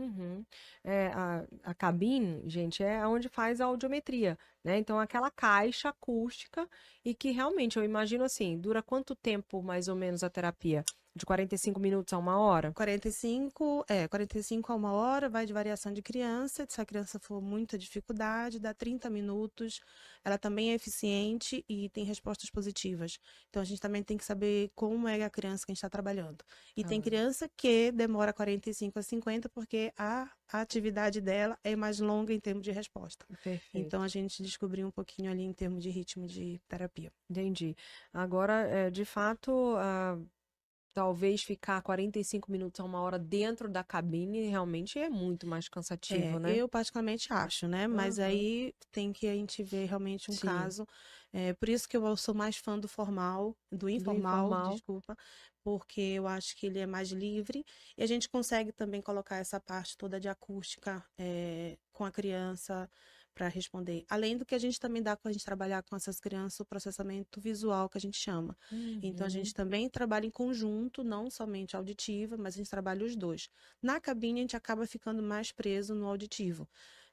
Speaker 3: A cabine, gente, é onde faz a audiometria, né? Então aquela caixa acústica e que realmente, eu imagino assim, dura quanto tempo mais ou menos a terapia? De 45 minutos a 1 hora?
Speaker 8: 45 a 1 hora, vai de variação de criança. Se a criança for muita dificuldade, dá 30 minutos. Ela também é eficiente e tem respostas positivas. Então, a gente também tem que saber como é a criança que a gente está trabalhando. E tem criança que demora 45 a 50 porque a atividade dela é mais longa em termos de resposta.
Speaker 3: Perfeito.
Speaker 8: Então, a gente descobriu um pouquinho ali em termos de ritmo de terapia.
Speaker 3: Entendi. Agora, de fato... Talvez ficar 45 minutos a 1 hora dentro da cabine realmente é muito mais cansativo, né?
Speaker 8: Eu particularmente acho, né? Mas aí tem que a gente ver realmente um caso. Por isso que eu sou mais fã do informal, desculpa, porque eu acho que ele é mais livre e a gente consegue também colocar essa parte toda de acústica com a criança para responder. Além do que a gente também dá quando a gente trabalhar com essas crianças, o processamento visual, que a gente chama. Então, a gente também trabalha em conjunto, não somente auditiva, mas a gente trabalha os dois. Na cabine, a gente acaba ficando mais preso no auditivo.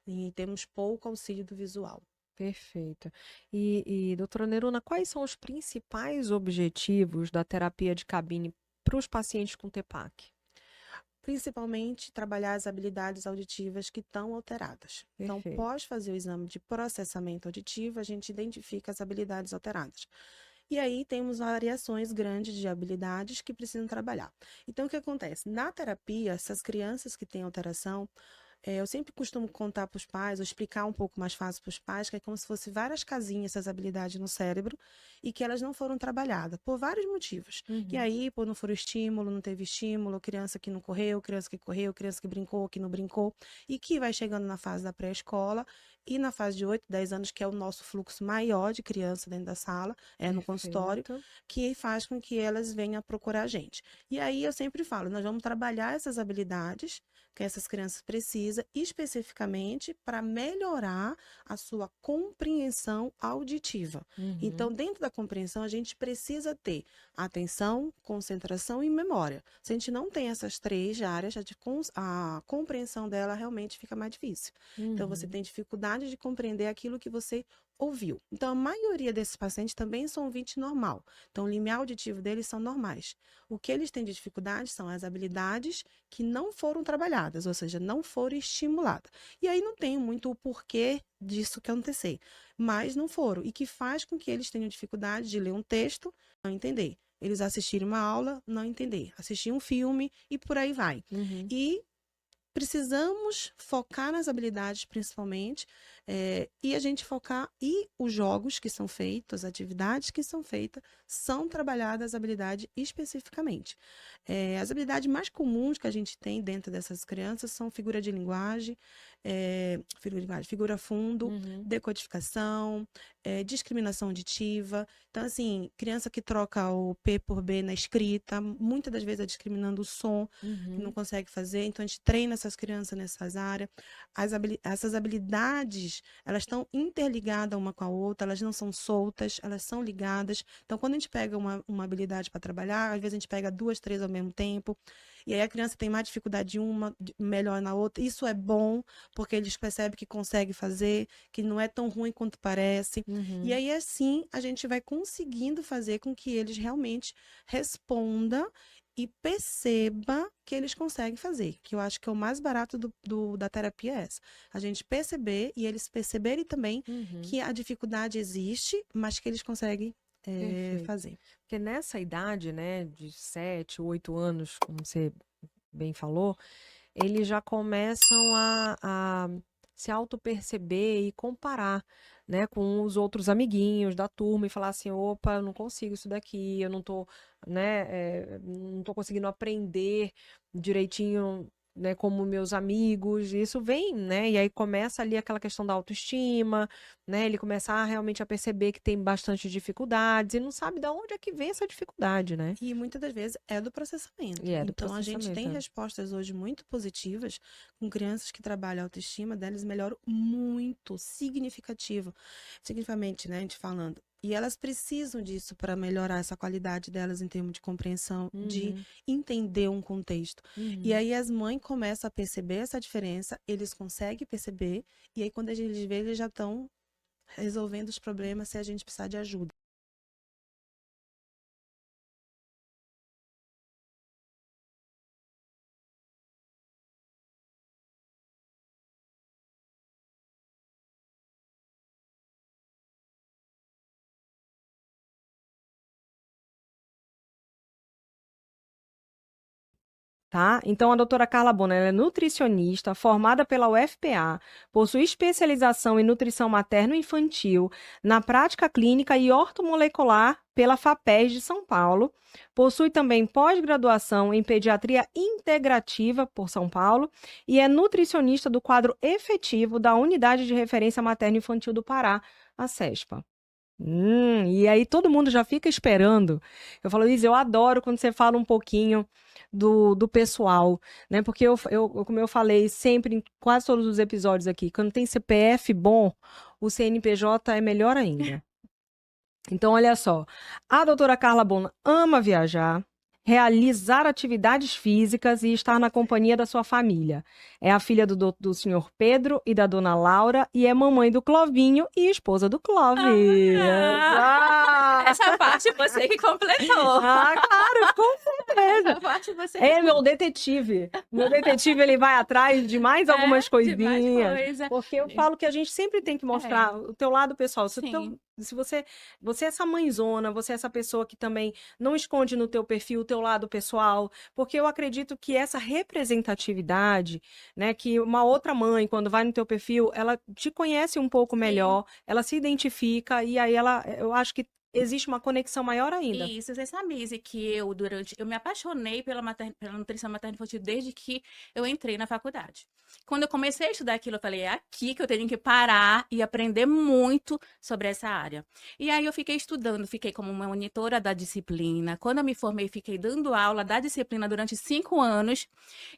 Speaker 8: E temos pouco auxílio do visual.
Speaker 2: Perfeito. E doutora Neruna, quais são os principais objetivos da terapia de cabine para os pacientes com TPAC?
Speaker 8: Principalmente trabalhar as habilidades auditivas que estão alteradas. Então,
Speaker 2: Perfeito.
Speaker 8: após fazer o exame de processamento auditivo, a gente identifica as habilidades alteradas. E aí temos variações grandes de habilidades que precisam trabalhar. Então, o que acontece? Na terapia, essas crianças que têm alteração, eu sempre costumo contar para os pais, ou explicar um pouco mais fácil para os pais, que é como se fosse várias casinhas, essas habilidades no cérebro, e que elas não foram trabalhadas, por vários motivos. E aí, por não for estímulo, não teve estímulo, criança que não correu, criança que brincou, que não brincou, e que vai chegando na fase da pré-escola, e na fase de 8, 10 anos, que é o nosso fluxo maior de criança dentro da sala, no consultório, que faz com que elas venham procurar a gente. E aí eu sempre falo, nós vamos trabalhar essas habilidades que essas crianças precisam, especificamente para melhorar a sua compreensão auditiva. Então, dentro da compreensão, a gente precisa ter atenção, concentração e memória. Se a gente não tem essas três áreas, a compreensão dela realmente fica mais difícil. Então, você tem dificuldade de compreender aquilo que você ouviu. Então, a maioria desses pacientes também são ouvinte normal. Então, o limiar auditivo deles são normais. O que eles têm de dificuldade são as habilidades que não foram trabalhadas, ou seja, não foram estimuladas. E aí não tem muito o porquê disso que acontecer, mas não foram. E que faz com que eles tenham dificuldade de ler um texto, não entender. Eles assistirem uma aula, não entender. Assistir um filme e por aí vai. E precisamos focar nas habilidades, principalmente, e a gente focar, e os jogos que são feitos, as atividades que são feitas, são trabalhadas as habilidades especificamente. As habilidades mais comuns que a gente tem dentro dessas crianças são figura de linguagem, figura fundo, decodificação, discriminação auditiva. Então, assim, criança que troca o P por B na escrita, muitas das vezes é discriminando o som, que não consegue fazer. Então, a gente treina essas crianças nessas áreas. Essas habilidades, elas estão interligadas uma com a outra, elas não são soltas, elas são ligadas. Então, quando a gente pega uma habilidade para trabalhar, às vezes a gente pega 2, 3 ao mesmo tempo, e aí a criança tem mais dificuldade em uma, melhor na outra. Isso é bom, porque eles percebem que consegue fazer, que não é tão ruim quanto parece. E aí, assim, a gente vai conseguindo fazer com que eles realmente respondam e perceba que eles conseguem fazer, que eu acho que é o mais barato da terapia é essa. A gente perceber e eles perceberem também que a dificuldade existe, mas que eles conseguem fazer.
Speaker 2: Porque nessa idade, né, de 7, 8 anos, como você bem falou, eles já começam a se auto-perceber e comparar, né, com os outros amiguinhos da turma e falar assim, opa, eu não consigo isso daqui, eu não tô, né, não tô conseguindo aprender direitinho, né, como meus amigos. Isso vem, né, e aí começa ali aquela questão da autoestima, né, ele começa realmente a perceber que tem bastante dificuldades e não sabe de onde é que vem essa dificuldade, né?
Speaker 8: E muitas das vezes é do processamento. Então, a gente tem respostas hoje muito positivas com crianças que trabalham a autoestima delas, melhoram muito, significativamente, né, a gente falando. E elas precisam disso para melhorar essa qualidade delas em termos de compreensão, de entender um contexto. E aí as mães começam a perceber essa diferença, eles conseguem perceber, e aí quando a gente vê, eles já estão resolvendo os problemas se a gente precisar de ajuda.
Speaker 2: Tá? Então, a doutora Carla Bona, ela é nutricionista, formada pela UFPA, possui especialização em nutrição materno-infantil, na prática clínica e ortomolecular pela FAPES de São Paulo, possui também pós-graduação em pediatria integrativa por São Paulo e é nutricionista do quadro efetivo da Unidade de Referência Materno-Infantil do Pará, a CESPA. E aí todo mundo já fica esperando. Eu falo, Isa, eu adoro quando você fala um pouquinho do pessoal, né? Porque como eu falei sempre em quase todos os episódios aqui, quando tem CPF bom, o CNPJ é melhor ainda. Então, olha só, a doutora Carla Bona ama viajar, realizar atividades físicas e estar na companhia da sua família. É a filha do senhor Pedro e da dona Laura e é mamãe do Clovinho e esposa do Clóvis.
Speaker 9: Essa parte você que completou.
Speaker 2: Claro, com certeza.
Speaker 9: Essa parte você
Speaker 2: É meu detetive. Meu detetive, ele vai atrás de mais algumas coisinhas.
Speaker 9: coisa.
Speaker 2: Porque eu falo que a gente sempre tem que mostrar o teu lado pessoal. Se você é essa mãezona, você é essa pessoa que também não esconde no teu perfil o teu lado pessoal, porque eu acredito que essa representatividade, né, que uma outra mãe, quando vai no teu perfil, ela te conhece um pouco melhor, ela se identifica e aí eu acho que existe uma conexão maior ainda.
Speaker 9: Isso, você sabe, Izzy, que eu me apaixonei pela nutrição materno-infantil desde que eu entrei na faculdade. Quando eu comecei a estudar aquilo, eu falei, é aqui que eu tenho que parar e aprender muito sobre essa área. E aí eu fiquei estudando, fiquei como uma monitora da disciplina. Quando eu me formei, fiquei dando aula da disciplina durante 5 anos.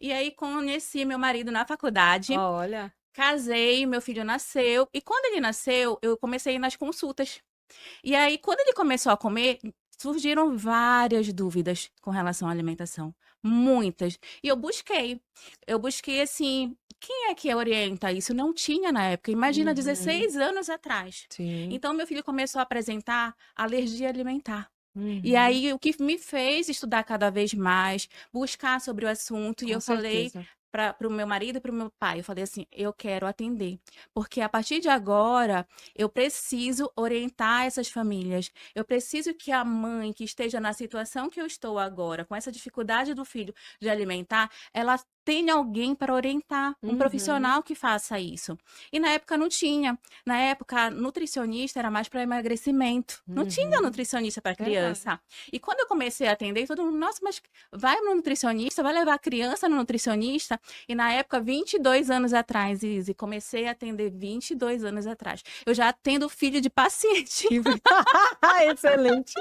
Speaker 9: E aí conheci meu marido na faculdade.
Speaker 2: Olha.
Speaker 9: Casei, meu filho nasceu. E quando ele nasceu, eu comecei a ir nas consultas. E aí, quando ele começou a comer, surgiram várias dúvidas com relação à alimentação. Muitas. E eu busquei assim, quem é que orienta isso? Não tinha na época. Imagina, 16 anos atrás.
Speaker 2: Sim.
Speaker 9: Então, meu filho começou a apresentar alergia alimentar. E aí, o que me fez estudar cada vez mais, buscar sobre o assunto, e eu falei para o meu marido e para o meu pai, eu falei assim, eu quero atender, porque a partir de agora, eu preciso orientar essas famílias, eu preciso que a mãe que esteja na situação que eu estou agora, com essa dificuldade do filho de alimentar, ela tenha alguém para orientar, um profissional que faça isso. E na época não tinha. Na época, nutricionista era mais para emagrecimento. Não tinha nutricionista para criança. E quando eu comecei a atender, todo mundo, nossa, mas vai no nutricionista, vai levar a criança no nutricionista? E na época, 22 anos atrás, Izzy, comecei a atender 22 anos atrás. Eu já atendo filho de paciente.
Speaker 2: Excelente.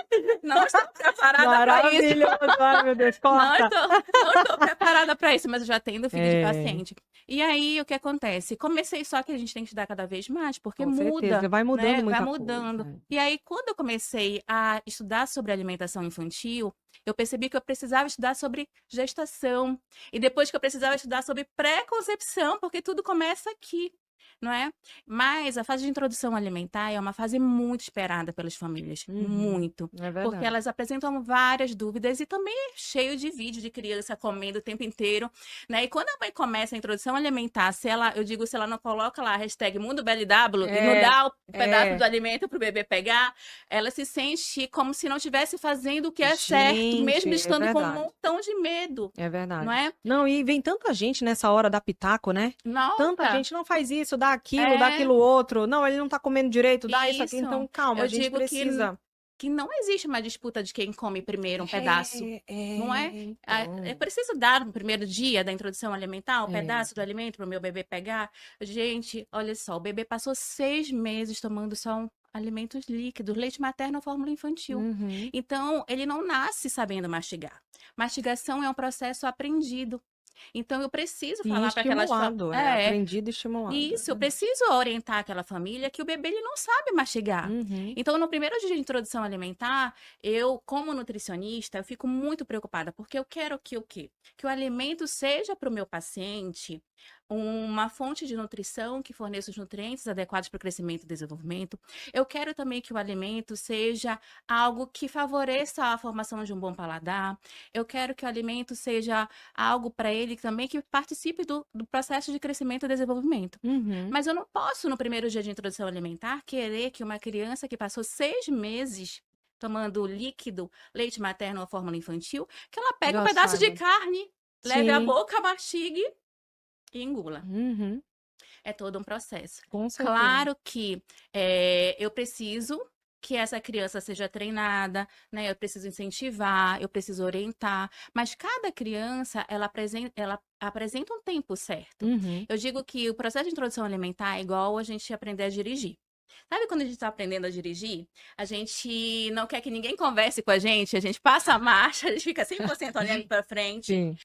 Speaker 9: Não estou preparada para isso.
Speaker 2: Ai, meu Deus, corta.
Speaker 9: Não estou preparada para isso, mas eu já atendo filho de paciente. E aí, o que acontece? Comecei, só que a gente tem que estudar cada vez mais, porque muda.
Speaker 2: Certeza. Vai mudando,
Speaker 9: né?
Speaker 2: muita
Speaker 9: Vai mudando.
Speaker 2: coisa.
Speaker 9: E aí, quando eu comecei a estudar sobre alimentação infantil, eu percebi que eu precisava estudar sobre gestação. E depois que eu precisava estudar sobre pré-concepção, porque tudo começa aqui. Não é? Mas a fase de introdução alimentar é uma fase muito esperada pelas famílias, muito.
Speaker 2: É verdade.
Speaker 9: Porque elas apresentam várias dúvidas e também é cheio de vídeo de criança comendo o tempo inteiro, né? E quando a mãe começa a introdução alimentar, se ela não coloca lá a hashtag Mundo BLW e não dá o pedaço do alimento pro bebê pegar, ela se sente como se não estivesse fazendo o que é certo, mesmo estando com um montão de medo.
Speaker 2: É verdade.
Speaker 9: Não é?
Speaker 2: Não, e vem tanta gente nessa hora da pitaco, né?
Speaker 9: Nossa.
Speaker 2: Tanta gente não faz isso, dá aquilo, dá aquilo outro. Não, ele não tá comendo direito, dá isso aqui.
Speaker 9: Isso.
Speaker 2: Então, calma, a gente
Speaker 9: digo
Speaker 2: precisa.
Speaker 9: que não existe uma disputa de quem come primeiro um pedaço, não é?
Speaker 2: Então.
Speaker 9: É preciso dar no primeiro dia da introdução alimentar um pedaço do alimento para o meu bebê pegar? Gente, olha só, o bebê passou 6 meses tomando só alimentos líquidos, leite materno ou fórmula infantil. Então, ele não nasce sabendo mastigar. Mastigação é um processo aprendido. Então, eu preciso falar para aquelas famílias.
Speaker 2: Aprendido e estimulado.
Speaker 9: Isso, eu preciso orientar aquela família que o bebê ele não sabe mastigar. Então, no primeiro dia de introdução alimentar, eu, como nutricionista, eu fico muito preocupada, porque eu quero que o quê? Que o alimento seja para o meu paciente uma fonte de nutrição que forneça os nutrientes adequados para o crescimento e desenvolvimento. Eu quero também que o alimento seja algo que favoreça a formação de um bom paladar. Eu quero que o alimento seja algo para ele também que participe do processo de crescimento e desenvolvimento. Mas eu não posso, no primeiro dia de introdução alimentar, querer que uma criança que passou 6 meses tomando líquido, leite materno ou fórmula infantil, que ela pegue um pedaço de carne, leve à boca, mastigue e engula. É todo um processo.
Speaker 2: Com certeza.
Speaker 9: Claro que eu preciso que essa criança seja treinada, né? Eu preciso incentivar, eu preciso orientar, mas cada criança, ela apresenta um tempo certo. Eu digo que o processo de introdução alimentar é igual a gente aprender a dirigir. Sabe quando a gente tá aprendendo a dirigir? A gente não quer que ninguém converse com a gente passa a marcha, a gente fica 100% olhando pra frente.
Speaker 3: Sim.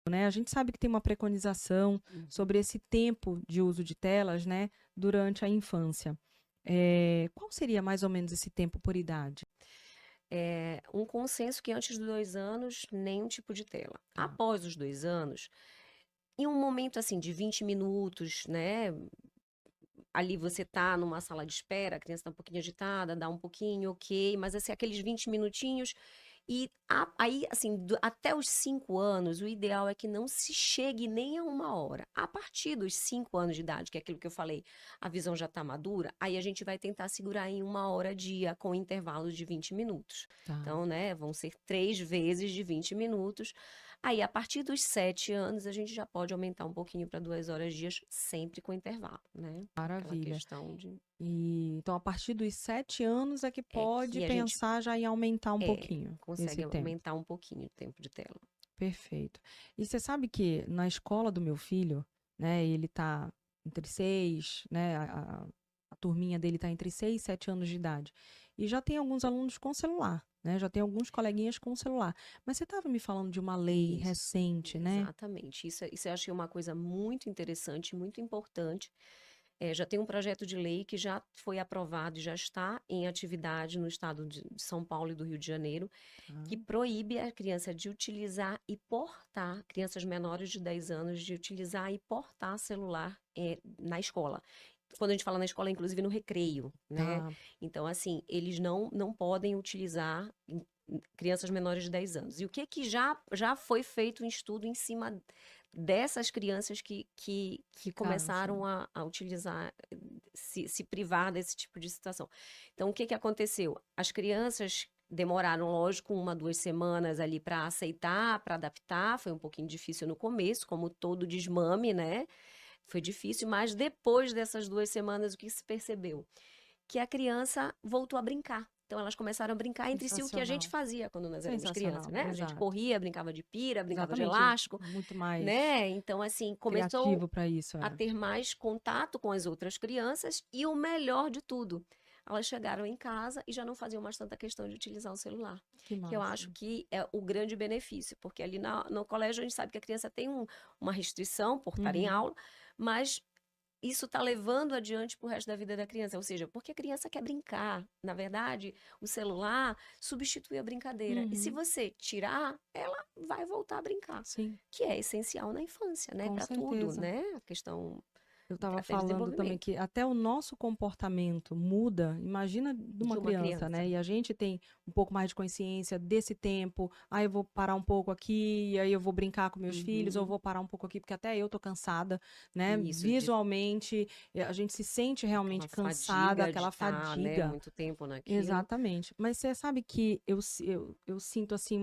Speaker 3: Né? A gente sabe que tem uma preconização sobre esse tempo de uso de telas, né, durante a infância. Qual seria mais ou menos esse tempo por idade?
Speaker 7: Um consenso que antes dos 2 anos, nenhum tipo de tela. Após os 2 anos, em um momento assim de 20 minutos, né? Ali você tá numa sala de espera, a criança tá um pouquinho agitada, dá um pouquinho, ok, mas assim, aqueles 20 minutinhos. E aí, assim, até os 5 anos, o ideal é que não se chegue nem a 1 hora. A partir dos 5 anos de idade, que é aquilo que eu falei, a visão já tá madura, aí a gente vai tentar segurar em 1 hora dia, com intervalos de 20 minutos.
Speaker 3: Tá.
Speaker 7: Então, né, vão ser 3 vezes de 20 minutos. Aí, a partir dos 7 anos, a gente já pode aumentar um pouquinho para 2 horas dias, sempre com intervalo, né? Aquela
Speaker 3: Maravilha.
Speaker 7: questão de
Speaker 3: Então, a partir dos 7 anos é que pode
Speaker 7: que a gente
Speaker 3: pensar já em aumentar um pouquinho
Speaker 7: consegue
Speaker 3: esse tempo.
Speaker 7: aumentar um pouquinho o tempo de tela.
Speaker 3: Perfeito. E você sabe que na escola do meu filho, né, ele tá entre 6, né, a turminha dele tá entre 6 e 7 anos de idade. E já tem alguns alunos com celular, né? Já tem alguns coleguinhas com celular. Mas você estava me falando de uma lei
Speaker 7: Isso,
Speaker 3: recente, né?
Speaker 7: exatamente. Isso eu achei uma coisa muito interessante, muito importante. Já tem um projeto de lei que já foi aprovado e já está em atividade no estado de São Paulo e do Rio de Janeiro, que proíbe a criança de utilizar e portar, crianças menores de 10 anos, de utilizar e portar celular na escola. Quando a gente fala na escola, inclusive no recreio, né?
Speaker 3: Tá.
Speaker 7: Então, assim, eles não podem utilizar crianças menores de 10 anos. E o que já foi feito em estudo em cima dessas crianças que começaram a utilizar, se privar desse tipo de situação. Então, o que aconteceu? As crianças demoraram, lógico, 1, 2 semanas ali para aceitar, para adaptar. Foi um pouquinho difícil no começo, como todo desmame, né? Foi difícil, mas depois dessas 2 semanas, o que se percebeu? Que a criança voltou a brincar. Então, elas começaram a brincar entre si, o que a gente fazia quando nós éramos crianças, né? A gente corria, brincava de pira, brincava de elástico,
Speaker 3: muito mais
Speaker 7: né? Então, assim, começou
Speaker 3: criativo para isso.
Speaker 7: a ter mais contato com as outras crianças e o melhor de tudo, elas chegaram em casa e já não faziam mais tanta questão de utilizar o celular.
Speaker 3: Que
Speaker 7: eu acho que é o grande benefício, porque ali no colégio a gente sabe que a criança tem uma restrição por estar em aula, mas isso está levando adiante para o resto da vida da criança. Ou seja, porque a criança quer brincar. Na verdade, o celular substitui a brincadeira. E se você tirar, ela vai voltar a brincar.
Speaker 3: Sim.
Speaker 7: Que é essencial na infância, né? Para tudo, né? A questão...
Speaker 3: Eu estava falando também que até o nosso comportamento muda, imagina de uma criança, né? E a gente tem um pouco mais de consciência desse tempo. Eu vou parar um pouco aqui, e aí eu vou brincar com meus filhos, ou vou parar um pouco aqui, porque até eu tô cansada, né? Visualmente, a gente se sente realmente cansada, aquela fadiga.
Speaker 7: Né? Muito tempo naquilo.
Speaker 3: Exatamente. Mas você sabe que eu sinto assim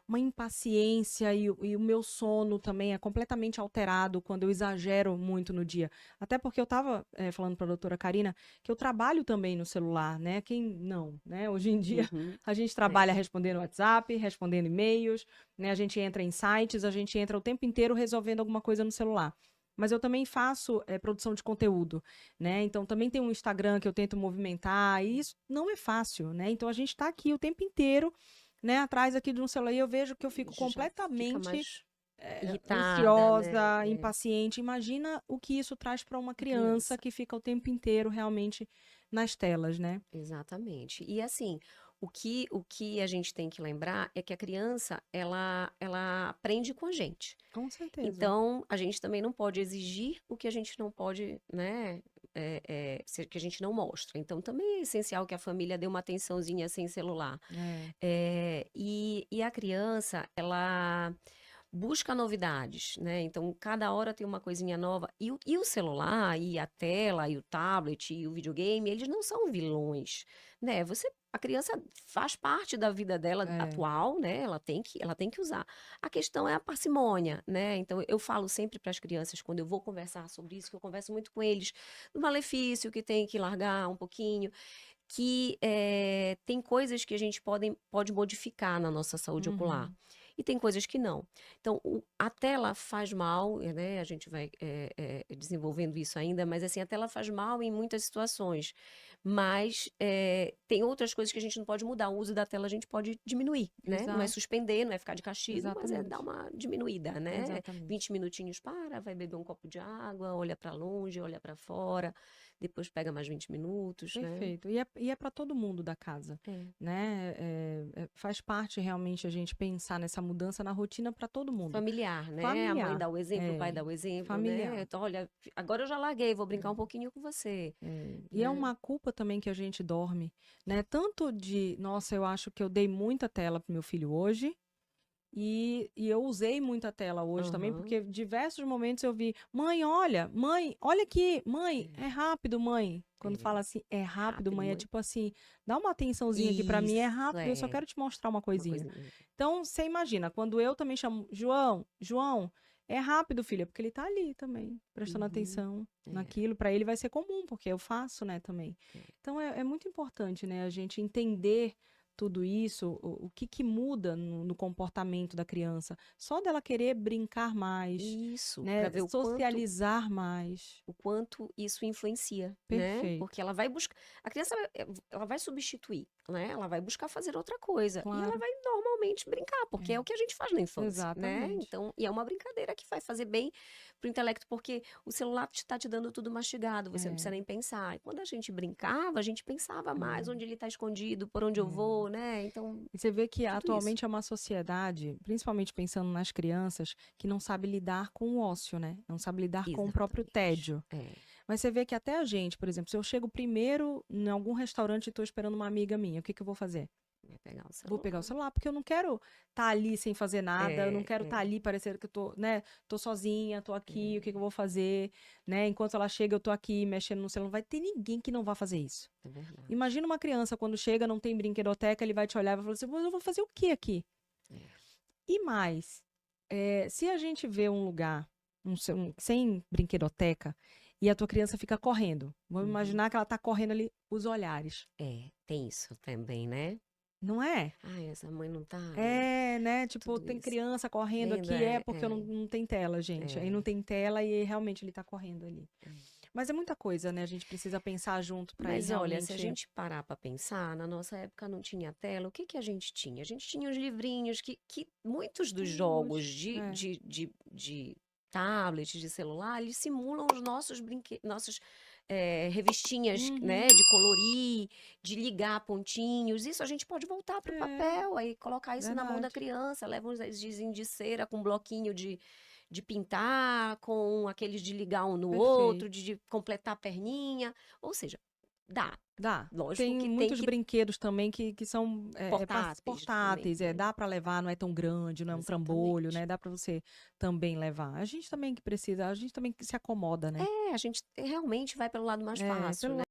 Speaker 3: uma impaciência e o meu sono também é completamente alterado quando eu exagero muito no dia. Até porque eu estava falando para a doutora Karina que eu trabalho também no celular, né? Quem não, né? Hoje em dia a gente trabalha respondendo WhatsApp, respondendo e-mails, né? A gente entra em sites, a gente entra o tempo inteiro resolvendo alguma coisa no celular. Mas eu também faço produção de conteúdo, né? Então também tem um Instagram que eu tento movimentar e isso não é fácil, né? Então a gente está aqui o tempo inteiro, né, atrás aqui de um celular, e eu vejo que eu fico completamente irritada, ansiosa, né? Impaciente. Imagina o que isso traz para uma criança que fica o tempo inteiro realmente nas telas, né?
Speaker 7: Exatamente. E assim, o que a gente tem que lembrar é que a criança, ela aprende com a gente.
Speaker 3: Com certeza.
Speaker 7: Então, a gente também não pode exigir o que a gente não pode, né, que a gente não mostra. Então, também é essencial que a família dê uma atençãozinha sem celular. E a criança, ela busca novidades, né? Então, cada hora tem uma coisinha nova. E o celular, e a tela, e o tablet, e o videogame, eles não são vilões, né? a criança faz parte da vida dela atual, né? Ela tem que usar. A questão é a parcimônia, né? Então, eu falo sempre para as crianças, quando eu vou conversar sobre isso, que eu converso muito com eles, do malefício que tem que largar um pouquinho, que tem coisas que a gente pode modificar na nossa saúde ocular. E tem coisas que não. Então, a tela faz mal, né? A gente vai desenvolvendo isso ainda, mas assim, a tela faz mal em muitas situações. Mas tem outras coisas que a gente não pode mudar. O uso da tela a gente pode diminuir, né? Não é suspender, não é ficar de castigo, mas é dar uma diminuída, né?
Speaker 3: Exatamente.
Speaker 7: 20 minutinhos vai beber um copo de água, olha para longe, olha para fora, depois pega mais 20 minutos,
Speaker 3: Perfeito. Né? E é para todo mundo da casa, né? Faz parte realmente a gente pensar nessa mudança na rotina para todo mundo.
Speaker 7: Familiar, né? A mãe dá o exemplo, o pai dá o exemplo, familiar. Né? Então, olha, agora eu já larguei, vou brincar um pouquinho com você.
Speaker 3: E é uma culpa também que a gente dorme, né? Tanto de, nossa, eu acho que eu dei muita tela pro meu filho hoje, e eu usei muita tela hoje também, porque diversos momentos eu vi, mãe, olha aqui, mãe, é rápido, mãe. Quando fala assim, é rápido, mãe, é tipo assim, dá uma atençãozinha aqui pra mim, é rápido, eu só quero te mostrar uma coisinha. Então, você imagina, quando eu também chamo, João, é rápido, filha, porque ele tá ali também, prestando atenção naquilo, pra ele vai ser comum, porque eu faço, né, também. Então, é muito importante, né, a gente entender tudo isso, o que muda no comportamento da criança. Só dela querer brincar mais, né? Ver socializar mais.
Speaker 7: O quanto isso influencia,
Speaker 3: Perfeito.
Speaker 7: Né? Porque ela vai buscar... A criança ela vai substituir, né? Ela vai buscar fazer outra coisa.
Speaker 3: Claro.
Speaker 7: E ela vai normalmente brincar, porque é o que a gente faz na infância.
Speaker 3: Exatamente.
Speaker 7: Né? Então, e é uma brincadeira que vai fazer bem pro intelecto, porque o celular está te dando tudo mastigado, você não precisa nem pensar. E quando a gente brincava, a gente pensava mais onde ele está escondido, por onde eu vou, né? Então,
Speaker 3: e você vê que atualmente é uma sociedade, principalmente pensando nas crianças, que não sabe lidar com o ócio, né? Não sabe lidar com o próprio tédio. Mas você vê que até a gente, por exemplo, se eu chego primeiro em algum restaurante e estou esperando uma amiga minha, o que eu vou fazer? Vou pegar o celular, porque eu não quero estar ali sem fazer nada, eu não quero estar ali parecendo que eu tô, né, tô sozinha, tô aqui, o que eu vou fazer, né? Enquanto ela chega, eu tô aqui mexendo no celular. Não vai ter ninguém que não vá fazer isso. Imagina uma criança quando chega, não tem brinquedoteca, ele vai te olhar e vai falar assim, eu vou fazer o que aqui? E mais, se a gente vê um lugar sem brinquedoteca e a tua criança fica correndo, vamos imaginar que ela tá correndo ali, os olhares.
Speaker 7: Tem isso também, né?
Speaker 3: Não é?
Speaker 7: Ai, essa mãe não tá...
Speaker 3: né? Tipo, tem criança correndo aqui, porque não tem tela, gente. Aí não tem tela e realmente ele tá correndo ali. Mas é muita coisa, né? A gente precisa pensar junto pra
Speaker 7: Mas
Speaker 3: ir
Speaker 7: olha,
Speaker 3: realmente...
Speaker 7: se a gente parar pra pensar, na nossa época não tinha tela, o que a gente tinha? A gente tinha os livrinhos que muitos dos jogos de tablet, de celular, eles simulam os nossos brinquedos, revistinhas, né, de colorir, de ligar pontinhos. Isso a gente pode voltar pro papel, aí colocar isso na mão da criança, leva uns gizinhos de cera com um bloquinho de pintar, com aqueles de ligar um no outro, de completar a perninha. Ou seja, dá. Lógico
Speaker 3: tem
Speaker 7: que
Speaker 3: muitos brinquedos também que são portáteis,
Speaker 7: também, né?
Speaker 3: Dá para levar, não é tão grande, não é um trambolho, né? Dá para você também levar. A gente também que precisa, a gente também que se acomoda, né?
Speaker 7: A gente realmente vai pelo lado mais fácil,
Speaker 3: pelo
Speaker 7: né?